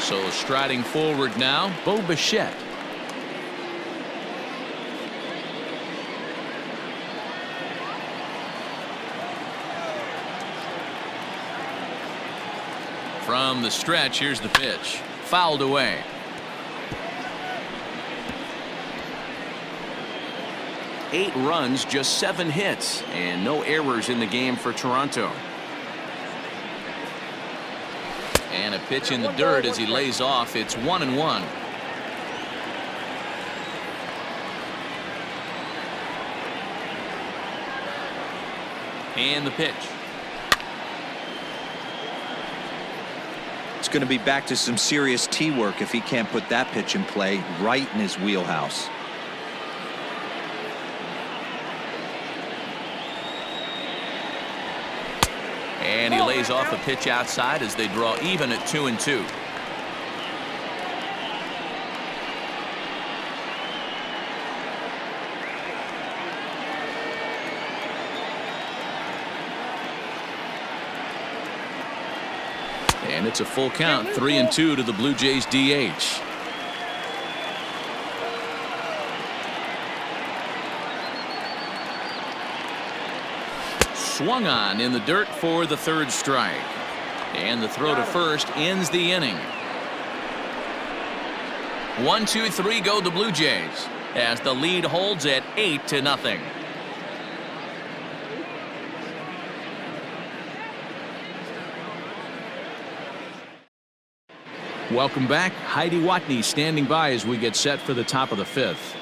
So striding forward now, Bo Bichette. From the stretch, here's the pitch. Fouled away. Eight runs, just 7 hits, and no errors in the game for Toronto. And a pitch in the dirt as he lays off. It's 1-1. And the pitch. It's going to be back to some serious tee work if he can't put that pitch in play right in his wheelhouse. And he lays off a pitch outside as they draw even at 2-2. And it's a full count, 3-2 to the Blue Jays DH. Swung on in the dirt for the 3rd strike. And the throw to first ends the inning. 1-2-3 go the Blue Jays as the lead holds at 8-0. Welcome back. Heidi Watney standing by as we get set for the top of the 5th.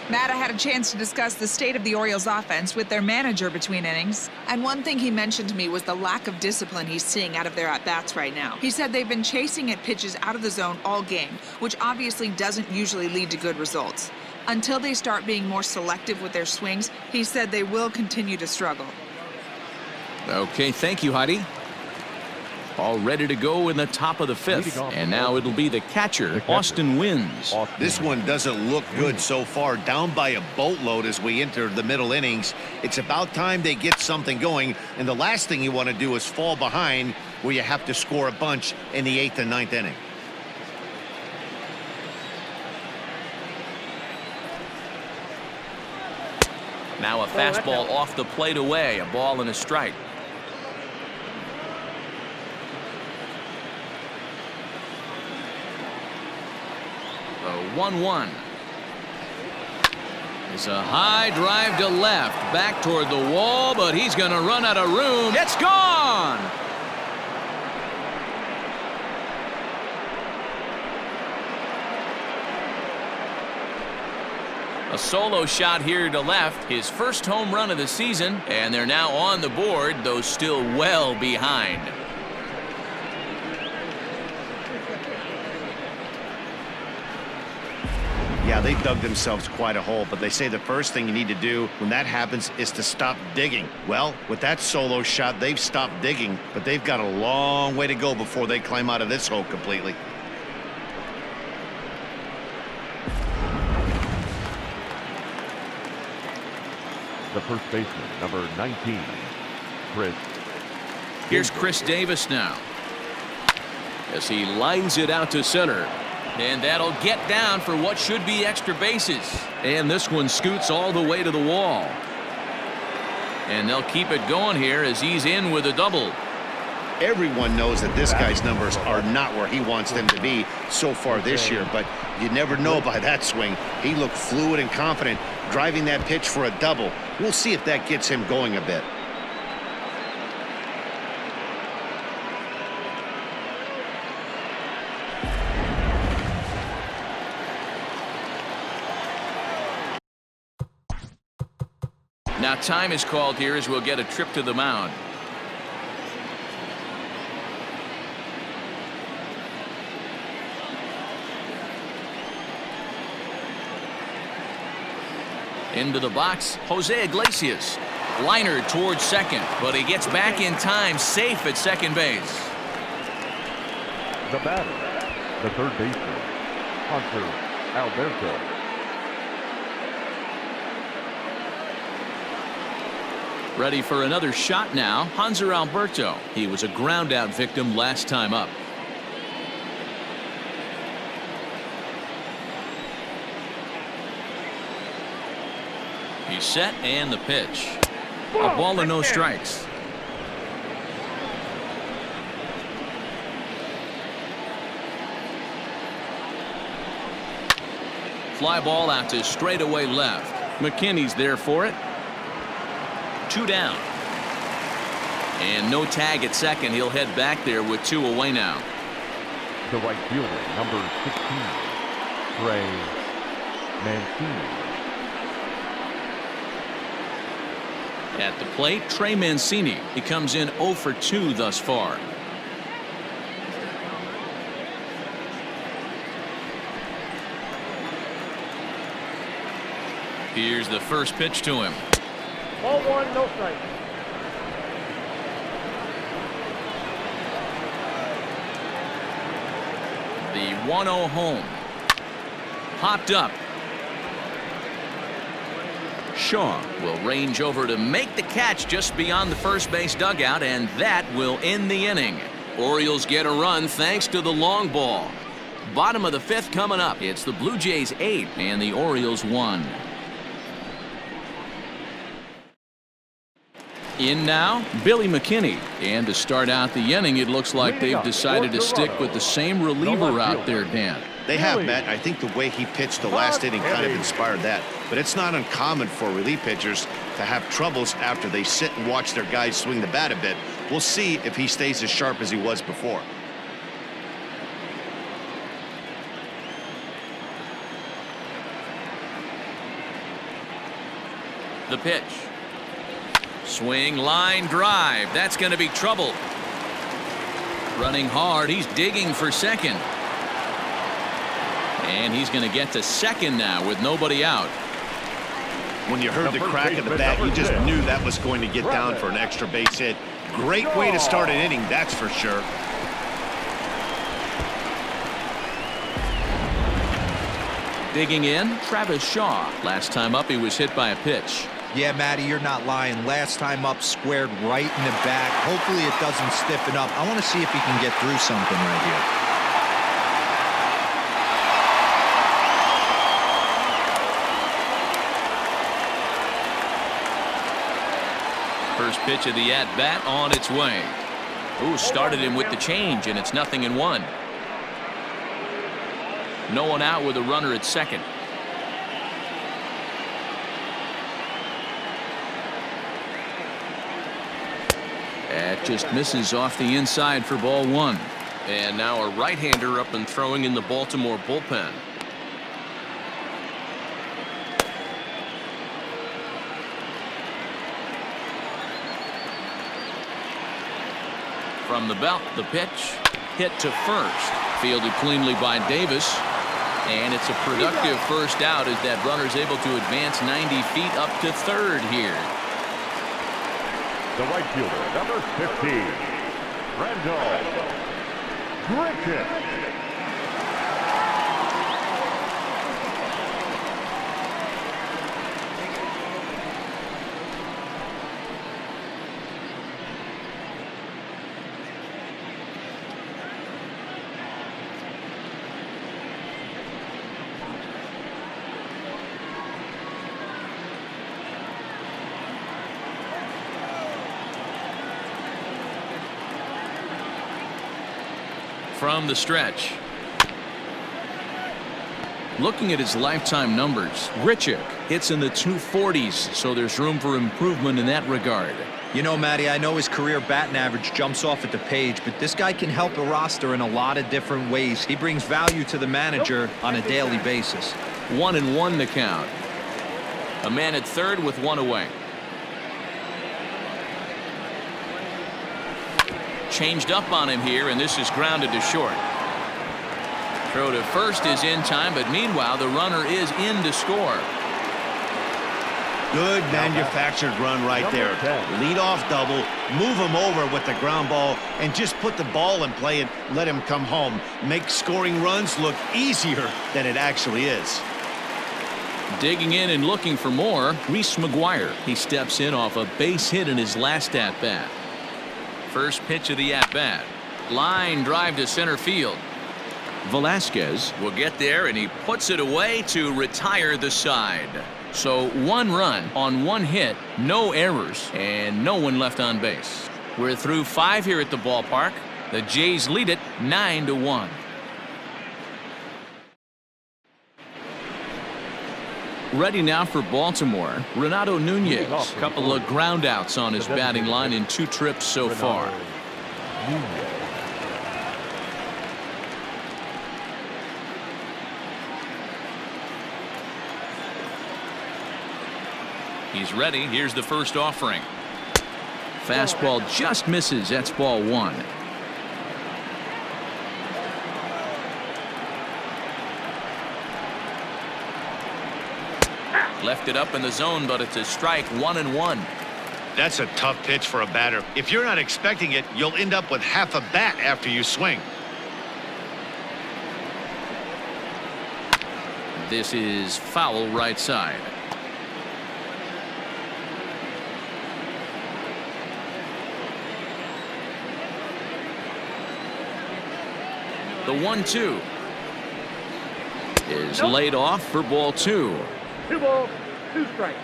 Matt, I had a chance to discuss the state of the Orioles offense with their manager between innings. And one thing he mentioned to me was the lack of discipline he's seeing out of their at-bats right now. He said they've been chasing at pitches out of the zone all game, which obviously doesn't usually lead to good results. Until they start being more selective with their swings, he said they will continue to struggle. Okay, thank you, Heidi. All ready to go in the top of the 5th. And now it'll be the catcher, Austin Wins. This one doesn't look good so far. Down by a boatload as we enter the middle innings. It's about time they get something going. And the last thing you want to do is fall behind where you have to score a bunch in the 8th and 9th inning. Now a fastball off the plate away. A ball and a strike. The 1-1. It's a high drive to left, back toward the wall, but he's going to run out of room. It's gone. A solo shot here to left, his first home run of the season, and they're now on the board, though still well behind. Yeah, they dug themselves quite a hole, but they say the first thing you need to do when that happens is to stop digging. Well, with that solo shot, they've stopped digging, but they've got a long way to go before they climb out of this hole completely. The first baseman, number 19, Chris. Here's Chris Davis now as he lines it out to center. And that'll get down for what should be extra bases. And this one scoots all the way to the wall. And they'll keep it going here as he's in with a double. Everyone knows that this guy's numbers are not where he wants them to be so far this year, but you never know by that swing. He looked fluid and confident driving that pitch for a double. We'll see if that gets him going a bit. Now time is called here as we'll get a trip to the mound. Into the box, Jose Iglesias. Liner towards second, but he gets back in time, safe at second base. The batter, the third baseman, Hunter Alberto. Ready for another shot now, Hanser Alberto. He was a ground out victim last time up. He's set and the pitch. A ball and no strikes. Fly ball out to straightaway left. McKinney's there for it. 2 down. And no tag at second. He'll head back there with 2 away now. The right fielder, number 16, Mancini. At the plate, Trey Mancini. He comes in 0 for 2 thus far. Here's the first pitch to him. Ball 1, no strike. The 1-0 home. Popped up. Shawn will range over to make the catch just beyond the first base dugout, and that will end the inning. Orioles get a run thanks to the long ball. Bottom of the 5th coming up. It's the Blue Jays 8 and the Orioles 1. In now, Billy McKinney. And to start out the inning, it looks like they've decided to stick with the same reliever out there, Dan. They have, Matt. I think the way he pitched the last inning kind of inspired that. But it's not uncommon for relief pitchers to have troubles after they sit and watch their guys swing the bat a bit. We'll see if he stays as sharp as he was before. The pitch. Swing, line, drive. That's going to be trouble. Running hard. He's digging for second. And he's going to get to second now with nobody out. When you heard the crack of the bat, you just knew that was going to get down for an extra base hit. Great way to start an inning, that's for sure. Digging in, Travis Shaw. Last time up, he was hit by a pitch. Yeah, Matty, you're not lying. Last time up, squared right in the back. Hopefully it doesn't stiffen up. I want to see if he can get through something right here. First pitch of the at-bat on its way. Ooh, started him with the change, and it's 0-1. No one out with a runner at second. That just misses off the inside for ball 1. And now a right-hander up and throwing in the Baltimore bullpen. From the belt, the pitch. Hit to first. Fielded cleanly by Davis. And it's a productive first out as that runner's able to advance 90 feet up to third here. The right fielder, number 15, Randall Griffin. From the stretch. Looking at his lifetime numbers, Grichuk hits in the 240s, so there's room for improvement in that regard. You know, Matty, I know his career batting average jumps off at the page, but this guy can help a roster in a lot of different ways. He brings value to the manager on a daily basis. 1-1 to count. A man at third with 1 away. Changed up on him here, and this is grounded to short. Throw to first is in time, but meanwhile the runner is in to score. Good manufactured run right there. Leadoff double, move him over with the ground ball, and just put the ball in play and let him come home. Make scoring runs look easier than it actually is. Digging in and looking for more, Reese McGuire. He steps in off a base hit in his last at-bat. First pitch of the at-bat. Line drive to center field. Velazquez will get there, and he puts it away to retire the side. So 1 run on 1 hit, no errors, and no one left on base. We're through 5 here at the ballpark. The Jays lead it 9-1. Ready now for Baltimore, Renato Nunez. A couple of ground outs on his batting line in 2 trips so far. He's ready. Here's the first offering. Fastball just misses. That's ball 1. Left it up in the zone, but it's a strike. 1-1. That's a tough pitch for a batter. If you're not expecting it, you'll end up with half a bat after you swing. This is foul right side. The 1-2 is laid off for ball 2. 2 balls, 2 strikes.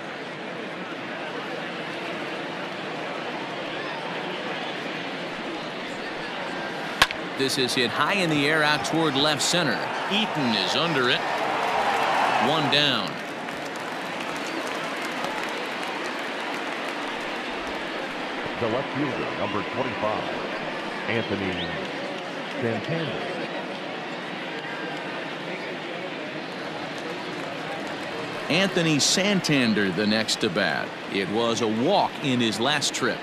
This is hit high in the air out toward left center. Eaton is under it. 1 down. The left fielder, number 25, Anthony Santander. Anthony Santander the next to bat. It was a walk in his last trip.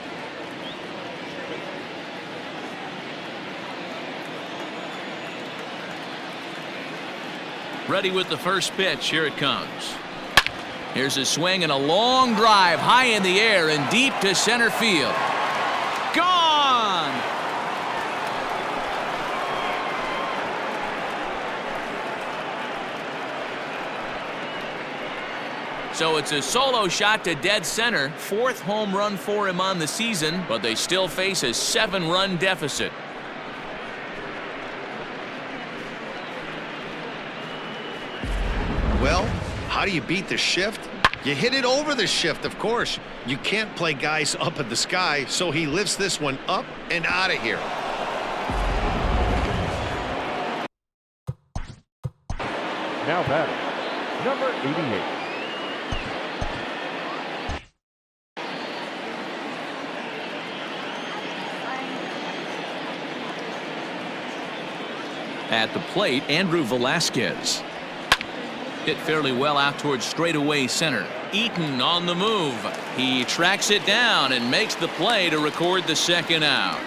Ready with the first pitch. Here it comes. Here's a swing and a long drive high in the air and deep to center field. Gone! So it's a solo shot to dead center. 4th home run for him on the season, but they still face a 7-run deficit. Well, how do you beat the shift? You hit it over the shift, of course. You can't play guys up in the sky, so he lifts this one up and out of here. Now batting, number 88. At the plate, Andrew Velazquez. Hit fairly well out towards straightaway center. Eaton on the move. He tracks it down and makes the play to record the 2nd out.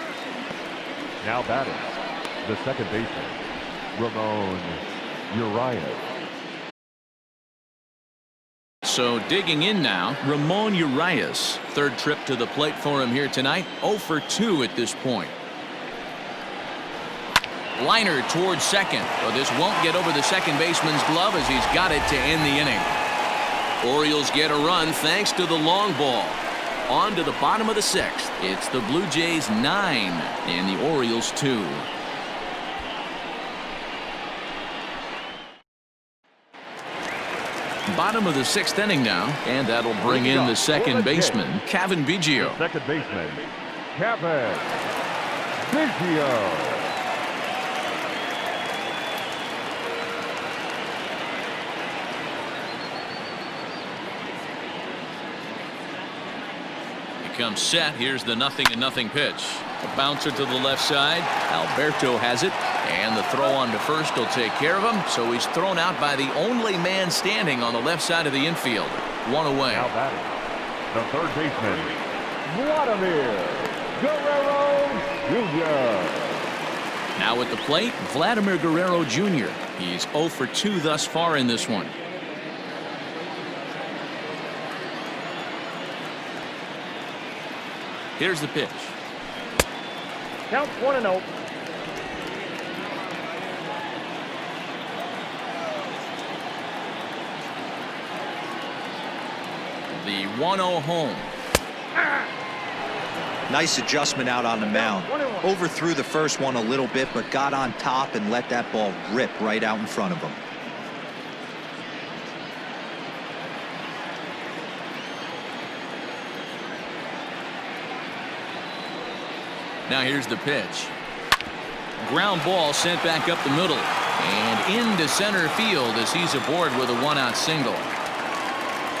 Now batting, the second baseman, Ramon Urias. So digging in now, Ramon Urias. 3rd trip to the plate for him here tonight. 0 for 2 at this point. Liner towards second. Well, this won't get over the second baseman's glove as he's got it to end the inning. Orioles get a run thanks to the long ball. On to the bottom of the 6th. It's the Blue Jays 9 and the Orioles 2. Bottom of the 6th inning now, and that'll bring in the second baseman, Cavan Biggio. Second baseman, Cavan Biggio. Comes set. Here's the 0-0 pitch. A bouncer to the left side. Alberto has it, and the throw on to first will take care of him. So he's thrown out by the only man standing on the left side of the infield. 1 away. Now batting, the third baseman, Vladimir Guerrero Jr. Now at the plate, Vladimir Guerrero Jr. He's 0 for 2 thus far in this one. Here's the pitch. Count 1-0. The 1-0 home. Nice adjustment out on the mound. Overthrew the first one a little bit, but got on top and let that ball rip right out in front of him. Now here's the pitch. Ground ball sent back up the middle and into center field as he's aboard with a 1-out single.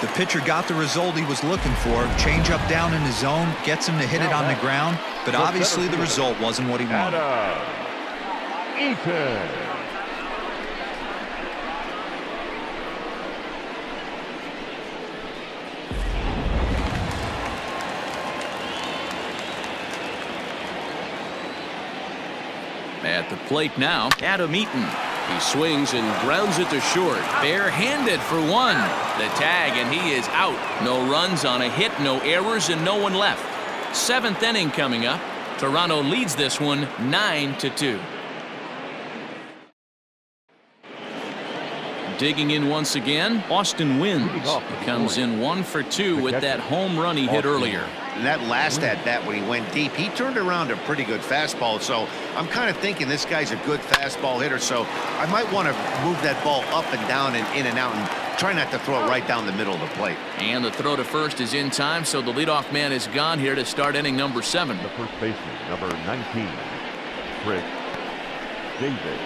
The pitcher got the result he was looking for. Change up down in the zone, gets him to hit it on the ground, but obviously the result wasn't what he wanted. At the plate now, Adam Eaton. He swings and grounds it to short. Barehanded for one. The tag, and he is out. No runs on a hit, no errors, and no one left. 7th inning coming up. Toronto leads this one 9-2. Digging in once again, Austin Wynns. He comes in 1 for 2 with that home run he hit earlier. And that last at-bat when he went deep, he turned around a pretty good fastball. So I'm kind of thinking this guy's a good fastball hitter. So I might want to move that ball up and down and in and out and try not to throw it right down the middle of the plate. And the throw to first is in time, so the leadoff man is gone here to start inning number 7. The first baseman, number 19, Chris Davis.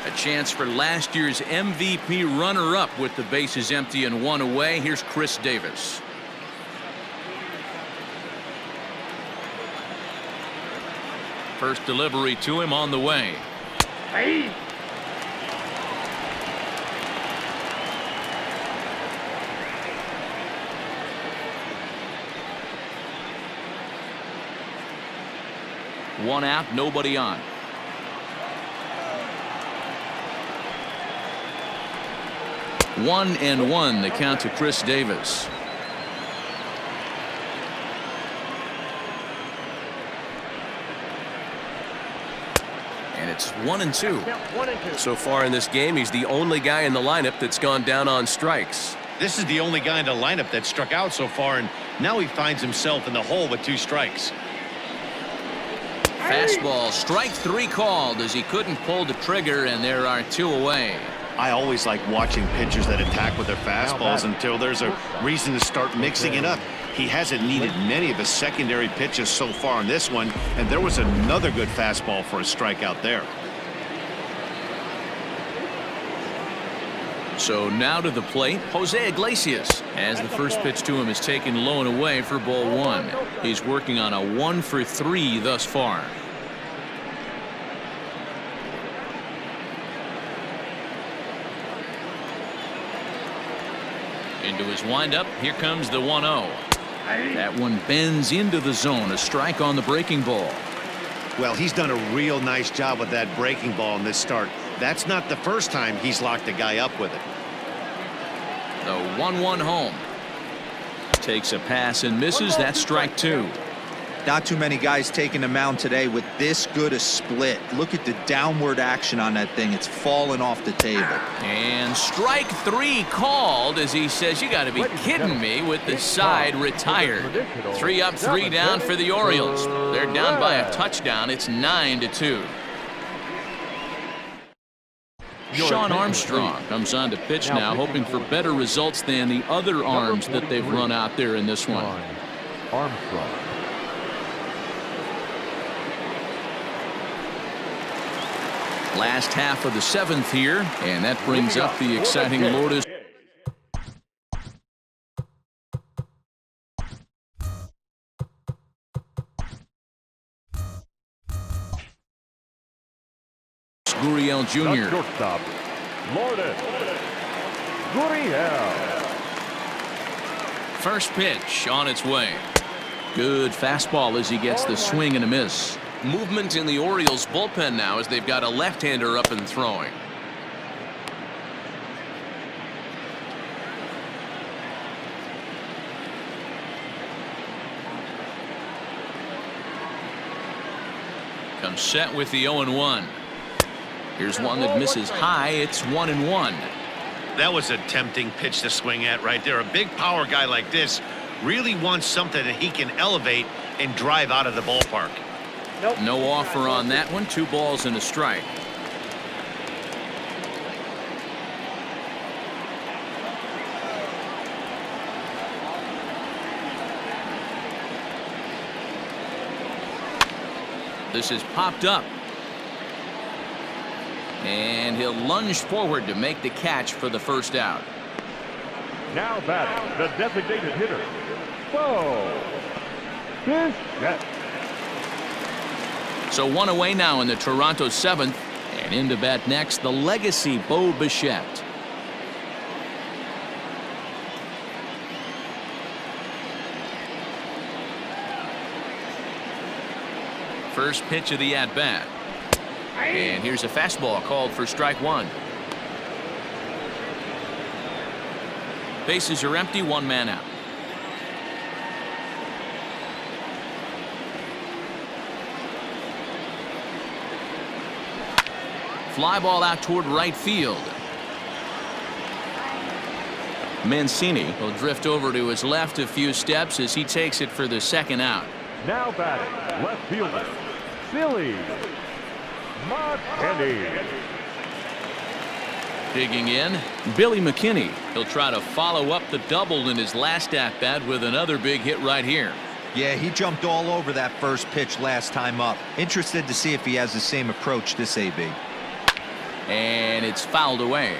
A chance for last year's MVP runner-up with the bases empty and 1 away. Here's Chris Davis. First delivery to him on the way. Hey. One out, nobody on. One and one, the count to Chris Davis. And it's 1-2. So far in this game, he's the only guy in the lineup that's gone down on strikes. This is the only guy in the lineup that struck out so far, and now he finds himself in the hole with 2 strikes. Fastball, strike 3 called as he couldn't pull the trigger, and there are 2 away. I always like watching pitchers that attack with their fastballs until there's a reason to start mixing it up. He hasn't needed many of his secondary pitches so far in this one, and there was another good fastball for a strikeout there. So now to the plate, Jose Iglesias, as the first pitch to him is taken low and away for ball 1. He's working on a 1 for 3 thus far. Into his windup, here comes the 1-0. That one bends into the zone, a strike on the breaking ball. Well, he's done a real nice job with that breaking ball in this start. That's not the first time he's locked a guy up with it. The 1-1 home. Takes a pass and misses. That's strike 2. Not too many guys taking the mound today with this good a split. Look at the downward action on that thing. It's falling off the table. And strike 3 called as he says, you got to be kidding me, with the side retired. 3 up, 3 down for the Orioles. They're down by a touchdown. It's 9-2. Shawn Armstrong comes on to pitch now, hoping for better results than the other arms that they've run out there in this one. Armstrong. Last half of the 7th here, and that brings up the exciting Lourdes. Gurriel Jr. Shortstop, Lourdes Gurriel. First pitch on its way. Good fastball as he gets the swing and a miss. Movement in the Orioles bullpen now as they've got a left-hander up and throwing. Comes set with the 0-1. Here's one that misses high. It's 1-1. That was a tempting pitch to swing at right there. A big power guy like this really wants something that he can elevate and drive out of the ballpark. No offer on that one. 2 balls and a strike. This is popped up. And he'll lunge forward to make the catch for the first out. Now batting, the designated hitter, Bo Bichette. So one away now in the Toronto 7th. And in to bat next, the legacy Bo Bichette. First pitch of the at-bat. And here's a fastball called for strike one. Bases are empty, one man out. Fly ball out toward right field. Mancini will drift over to his left a few steps as he takes it for the second out. Now batting, left fielder, Silly McKinney. Digging in, Billy McKinney. He'll try to follow up the double in his last at-bat with another big hit right here. Yeah, he jumped all over that first pitch last time up. Interested to see if he has the same approach this AB. And it's fouled away.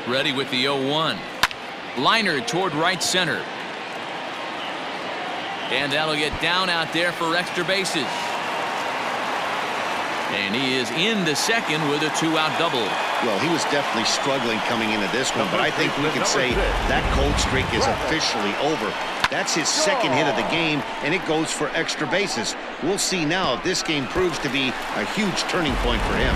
Ready with the 0-1. Liner toward right center. And that'll get down out there for extra bases. And he is in the second with a 2-out double. Well, he was definitely struggling coming into this one, but I think we can say that cold streak is officially over. That's his second hit of the game, and it goes for extra bases. We'll see now if this game proves to be a huge turning point for him.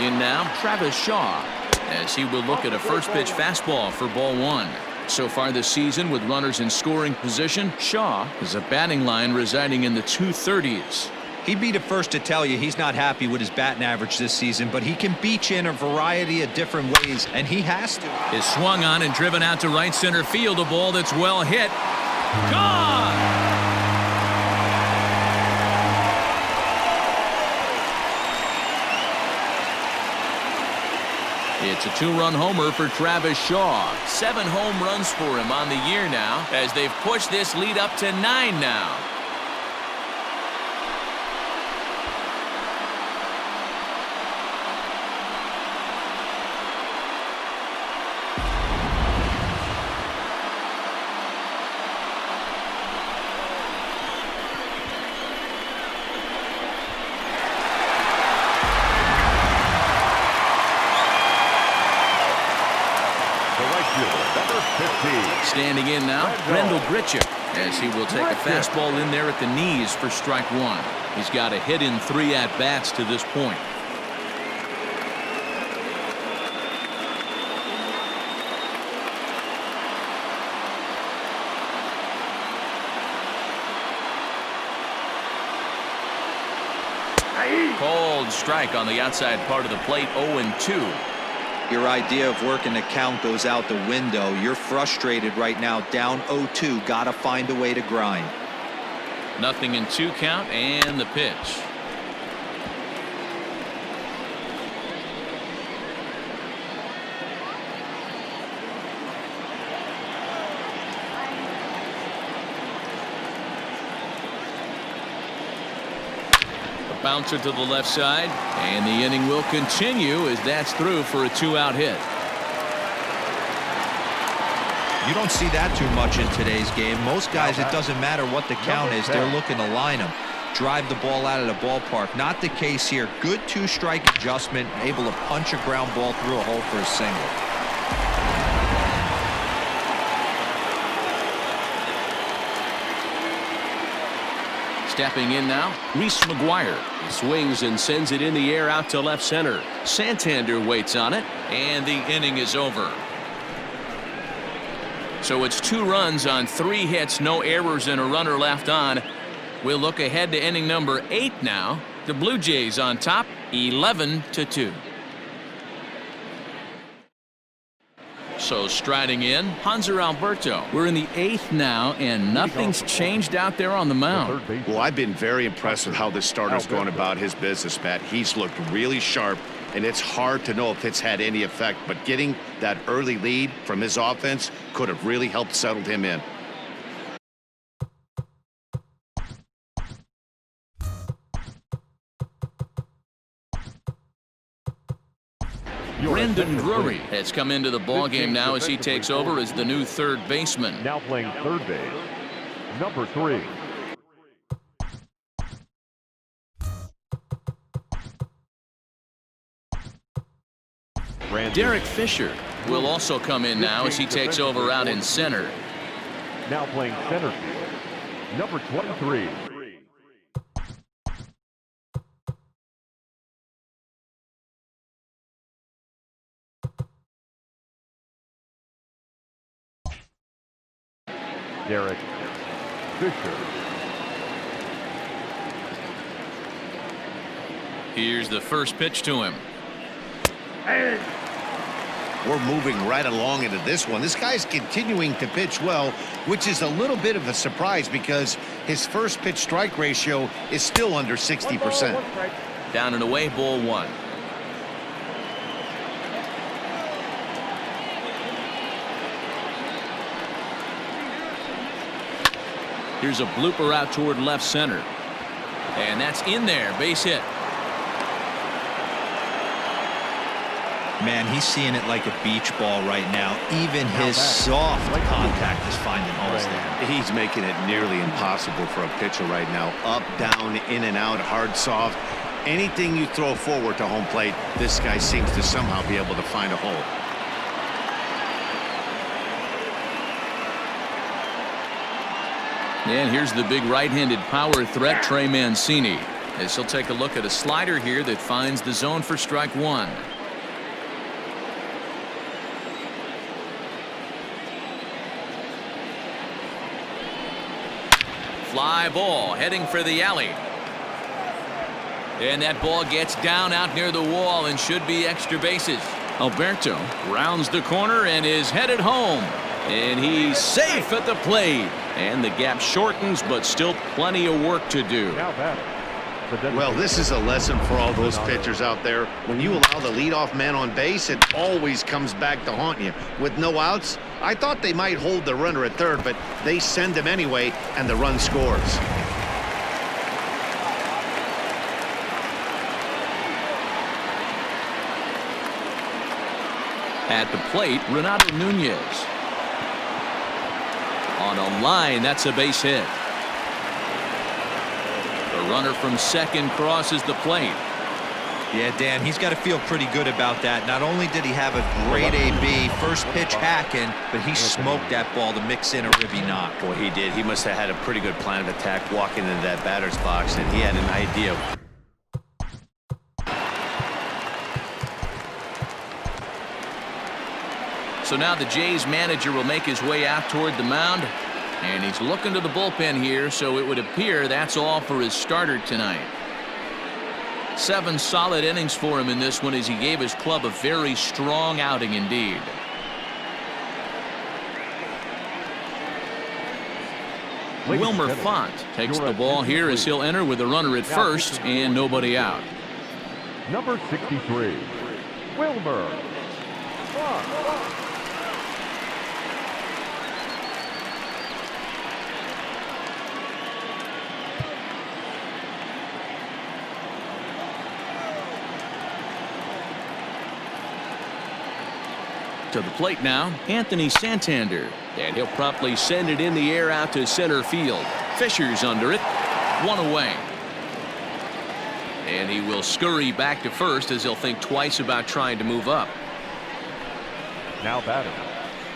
In now, Travis Shaw, as he will look at a first pitch fastball for ball one. So far this season, with runners in scoring position, Shaw is a batting line residing in the 230s. He'd be the first to tell you he's not happy with his batting average this season, but he can beat you in a variety of different ways, and he has to. Is swung on and driven out to right center field. A ball that's well hit. Gone! It's a two-run homer for Travis Shaw. 7 home runs for him on the year now, as they've pushed this lead up to 9 now. Standing in now, Rendell Grichuk, as he will take a fastball in there at the knees for strike one. He's got a hit in 3 at-bats to this point. Called strike on the outside part of the plate, 0-2. Your idea of working the count goes out the window. You're frustrated right now, down 0-2. Got to find a way to grind. Nothing in 2 count, and the pitch. Bouncer to the left side, and the inning will continue as that's through for a 2-out hit. You don't see that too much in today's game. Most guys, it doesn't matter what the count is, they're looking to line them, drive the ball out of the ballpark. Not the case here. Good 2-strike adjustment, able to punch a ground ball through a hole for a single. Stepping in now, Reese McGuire. He swings and sends it in the air out to left center. Santander waits on it, and the inning is over. So it's 2 runs on 3 hits, no errors, and a runner left on. We'll look ahead to inning number 8 now. The Blue Jays on top, 11-2. So striding in, Hanser Alberto. We're in the 8th now, and nothing's changed out there on the mound. Well, I've been very impressed with how this starter's going about his business, Matt. He's looked really sharp, and it's hard to know if it's had any effect, but getting that early lead from his offense could have really helped settle him in. Brendan Brewery has come into the ballgame now as he takes over as the new third baseman. Now playing third base, number 3. Derek Fisher will also come in now as he takes over out in center. Now playing center field, number 23. Derek Fisher. Here's the first pitch to him. We're moving right along into this one. This guy's continuing to pitch well, which is a little bit of a surprise because his first pitch strike ratio is still under 60%. Down and away, ball 1. Here's a blooper out toward left center. And that's in there. Base hit. Man, he's seeing it like a beach ball right now. Even his soft contact is finding holes there. He's making it nearly impossible for a pitcher right now. Up, down, in and out, hard, soft. Anything you throw forward to home plate, this guy seems to somehow be able to find a hole. And here's the big right-handed power threat, Trey Mancini, as he'll take a look at a slider here that finds the zone for strike 1. Fly ball heading for the alley. And that ball gets down out near the wall and should be extra bases. Alberto rounds the corner and is headed home. And he's safe at the plate. And the gap shortens, but still plenty of work to do. Well, this is a lesson for all those pitchers out there. When you allow the leadoff man on base, it always comes back to haunt you. With no outs, I thought they might hold the runner at third, but they send him anyway, and the run scores. At the plate, Renato Nunez. On a line, that's a base hit. The runner from second crosses the plate. Yeah, Dan, he's got to feel pretty good about that. Not only did he have a great AB, first pitch hacking, but he smoked that ball to mix in a ribby knock. Boy, he did. He must have had a pretty good plan of attack walking into that batter's box, and he had an idea. So now the Jays manager will make his way out toward the mound, and he's looking to the bullpen here, so it would appear that's all for his starter tonight. 7 solid innings for him in this one as he gave his club a very strong outing indeed. Wilmer Font takes the ball here as he'll enter with a runner at first and nobody out. Number 63, Wilmer Font. To the plate now, Anthony Santander, and he'll promptly send it in the air out to center field. Fisher's under it, 1 away. And he will scurry back to first as he'll think twice about trying to move up. Now batting,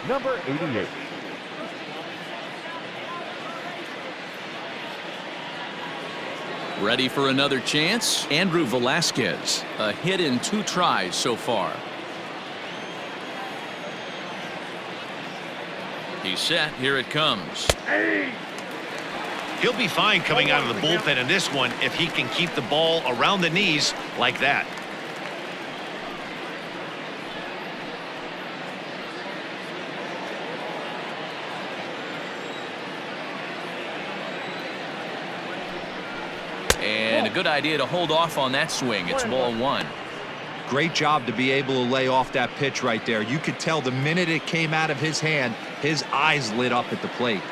number 88. Ready for another chance? Andrew Velazquez, a hit in 2 tries so far. He's set. Here it comes. He'll be fine coming out of the bullpen in this one if he can keep the ball around the knees like that. good idea to hold off on that swing. It's ball one. Great job to be able to lay off that pitch right there. You could tell the minute it came out of his hand, his eyes lit up at the plate.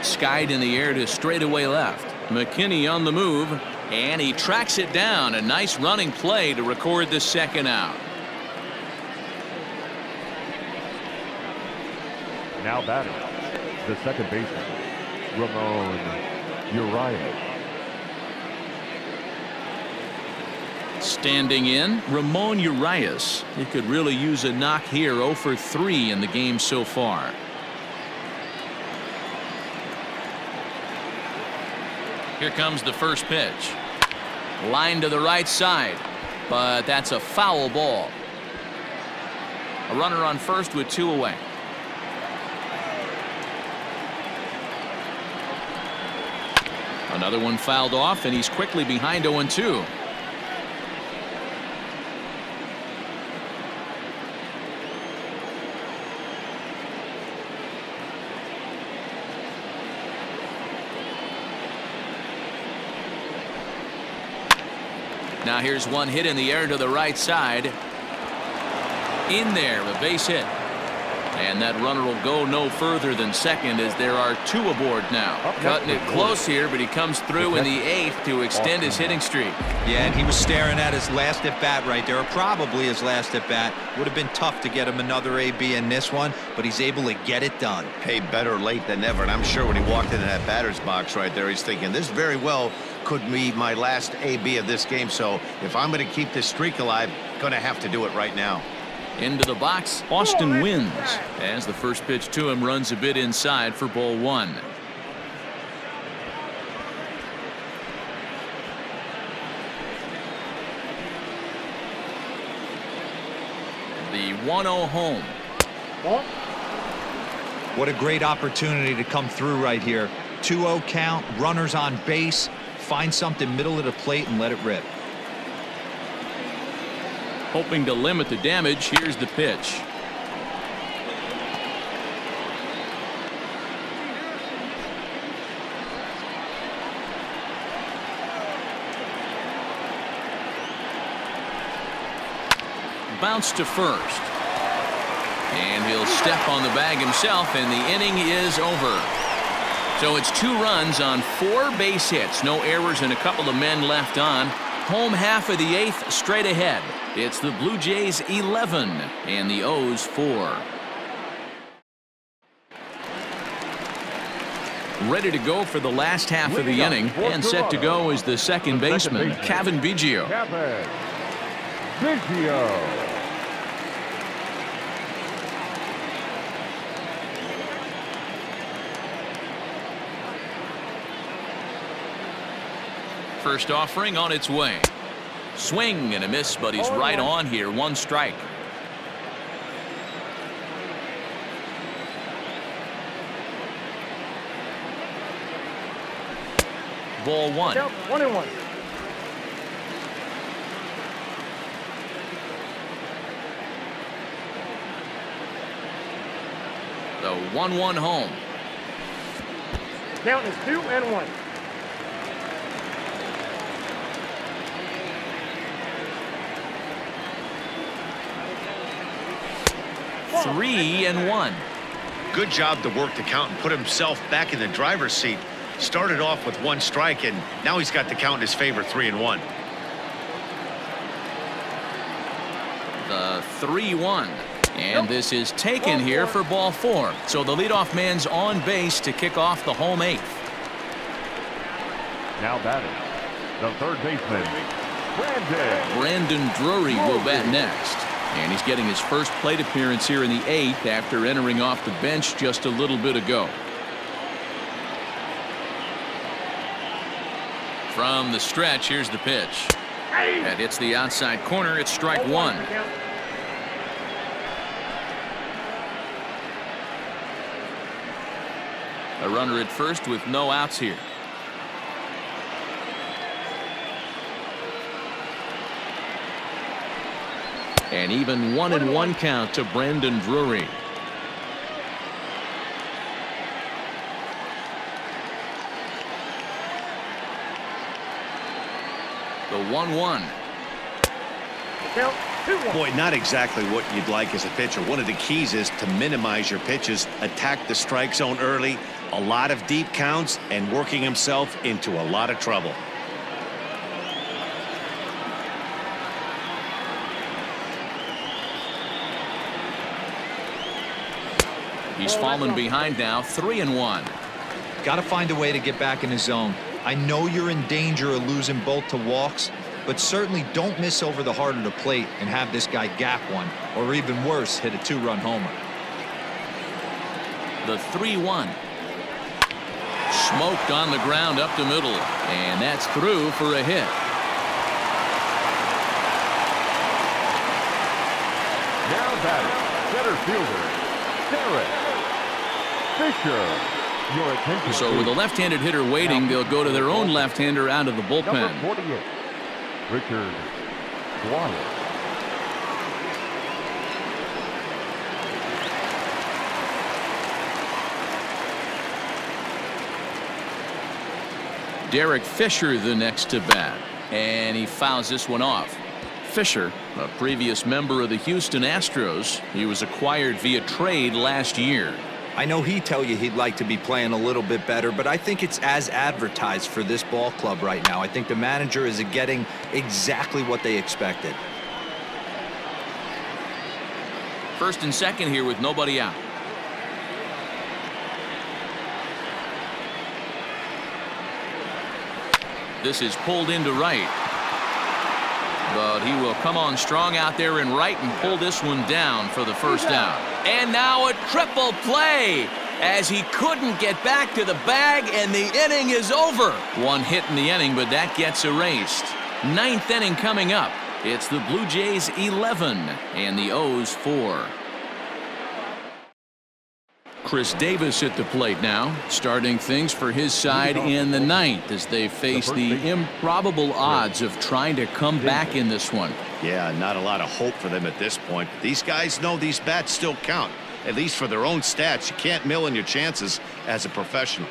Skied in the air to straightaway left. McKinney on the move, and he tracks it down. A nice running play to record the second out. Now batting, the second baseman, Ramon Urias. Standing in, Ramon Urias. He could really use a knock here. 0 for 3 in the game so far. Here comes the first pitch. Line to the right side, but that's a foul ball. A runner on first with 2 away. Another one fouled off, and he's quickly behind 0-2. Now here's one hit in the air to the right side. In there, a base hit. And that runner will go no further than second as there are 2 aboard now. Cutting it close here, but he comes through in the 8th to extend his hitting streak. Yeah, and he was staring at his last at bat right there, or probably his last at bat. Would have been tough to get him another AB in this one, but he's able to get it done. Hey, better late than never. And I'm sure when he walked into that batter's box right there, he's thinking this very well could be my last AB of this game. So if I'm going to keep this streak alive, going to have to do it right now. Into the box, Austin wins as the first pitch to him runs a bit inside for ball one. The 1-0 home. What a great opportunity to come through right here. 2-0 count, runners on base, find something middle of the plate and let it rip. Hoping to limit the damage. Here's the pitch. Bounce to first. And he'll step on the bag himself, and the inning is over. So it's 2 runs on 4 base hits. No errors and a couple of men left on. Home half of the 8th straight ahead. It's the Blue Jays 11 and the O's 4. Ready to go for the last half of the inning, and set to go is the second baseman, Cavan Biggio. Cavan Biggio. First offering on its way. Swing and a miss, but he's right on here. 1 strike. Ball 1. 1-1. The 1-1 home. Count is 2-1. Three and 1. Good job to work the count and put himself back in the driver's seat. Started off with 1 strike, and now he's got the count in his favor, 3-1. The 3-1. And this is taken here for ball 4. So the leadoff man's on base to kick off the home 8th. Now batting, the third baseman, Brandon Drury will bat next. And he's getting his first plate appearance here in the 8th after entering off the bench just a little bit ago. From the stretch, here's the pitch. That hits the outside corner. It's strike 1. A runner at first with no outs here. And even 1-1 count to Brandon Drury. The 1-1. Count 2-1. Boy, not exactly what you'd like as a pitcher. One of the keys is to minimize your pitches, attack the strike zone early, a lot of deep counts, and working himself into a lot of trouble. He's fallen behind now, 3-1. Got to find a way to get back in the zone. I know you're in danger of losing both to walks, but certainly don't miss over the heart of the plate and have this guy gap one, or even worse, hit a 2-run homer. The 3-1. Smoked on the ground up the middle, and that's through for a hit. Now batting, center fielder, Derek Fisher. Your attention. So with a left-handed hitter waiting, they'll go to their own left-hander out of the bullpen. Number 48, Richard Bleier. Derek Fisher the next to bat, and he fouls this one off. Fisher, a previous member of the Houston Astros, he was acquired via trade last year. I know he'd tell you he'd like to be playing a little bit better, but I think it's as advertised for this ball club right now. I think the manager is getting exactly what they expected. First and second here with nobody out. This is pulled into right. But he will come on strong out there in right and pull this one down for the first down. And now a triple play as he couldn't get back to the bag, and the inning is over. One hit in the inning, but that gets erased. Ninth inning coming up. It's the Blue Jays 11 and the O's 4. Chris Davis at the plate now, starting things for his side in the ninth as they face the improbable odds of trying to come back in this one. Yeah, not a lot of hope for them at this point. These guys know these bats still count, at least for their own stats. You can't mill in your chances as a professional.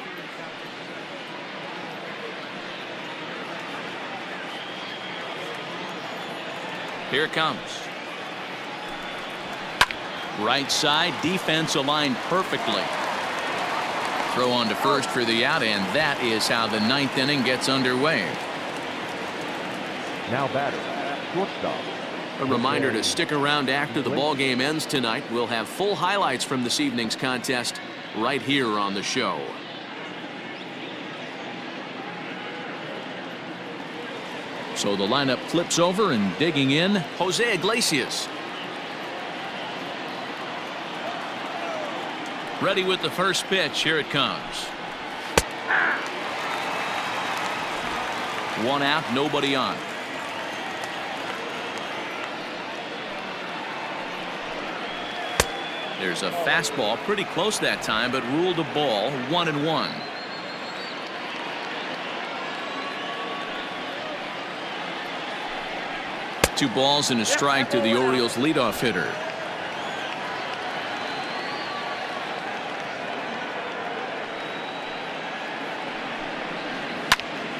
Here it comes. Right side, defense aligned perfectly. Throw on to first for the out, and that is how the ninth inning gets underway. Now batting, shortstop. A reminder to stick around after the ball game ends tonight. We'll have full highlights from this evening's contest right here on the show. So the lineup flips over, and digging in, Jose Iglesias. Ready with the first pitch. Here it comes. One out, nobody on. There's a fastball pretty close that time, but ruled a ball. 1-1. Two balls and a strike to the Orioles leadoff hitter.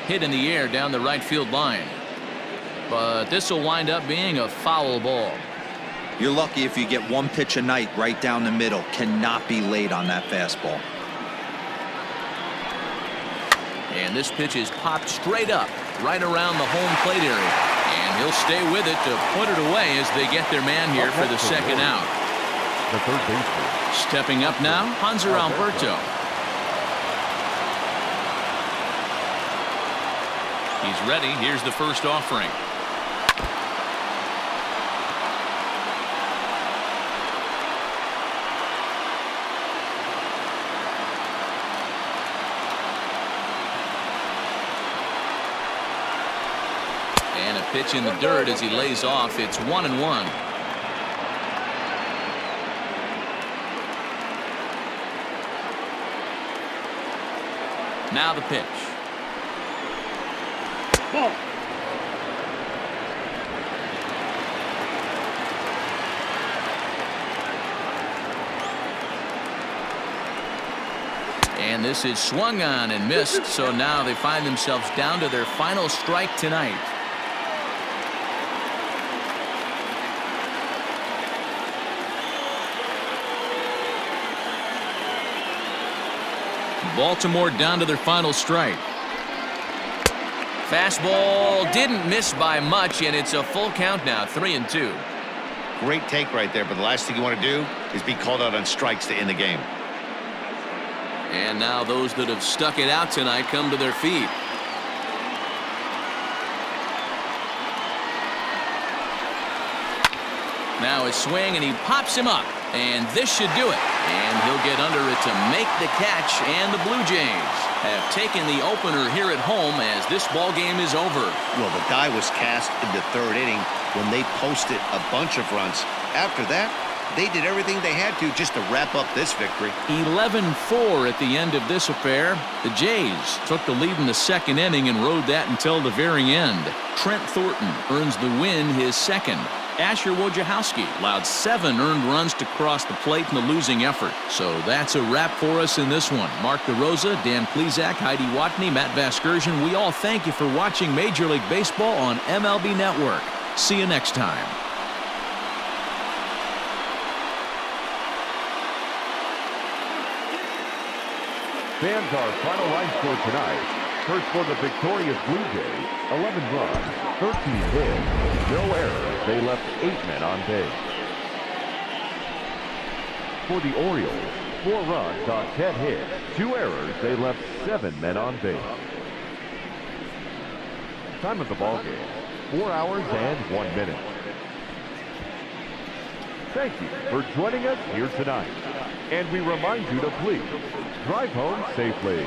Hit in the air down the right field line, but this will wind up being a foul ball. You're lucky if you get one pitch a night right down the middle. Cannot be late on that fastball. And this pitch is popped straight up right around the home plate area, and he'll stay with it to put it away as they get their man here for the second out. The third baseman. Stepping up now, Hanser Alberto. He's ready. Here's the first offering. And a pitch in the dirt as he lays off. It's 1-1. Now the pitch. Ball. And this is swung on and missed, so now they find themselves down to their final strike tonight. Baltimore down to their final strike. Fastball didn't miss by much, and it's a full count now, 3-2. Great take right there, but the last thing you want to do is be called out on strikes to end the game. And now those that have stuck it out tonight come to their feet. Now his swing, and he pops him up. And this should do it. And he'll get under it to make the catch. And the Blue Jays have taken the opener here at home as this ball game is over. Well, the die was cast in the third inning when they posted a bunch of runs. After that, they did everything they had to just to wrap up this victory. 11-4 at the end of this affair. The Jays took the lead in the second inning and rode that until the very end. Trent Thornton earns the win, his second. Wojciechowski allowed 7 earned runs to cross the plate in the losing effort. So that's a wrap for us in this one. Mark DeRosa, Dan Plezak, Heidi Watney, Matt Vasgersian, we all thank you for watching Major League Baseball on MLB Network. See you next time. Fans, our final line score tonight. First for the victorious Bluejays, 11 runs, 13 hits, no errors. They left 8 men on base. For the Orioles, 4 runs on 10 hits, 2 errors. They left 7 men on base. Time of the ball game, 4 hours and 1 minute. Thank you for joining us here tonight. And we remind you to please drive home safely.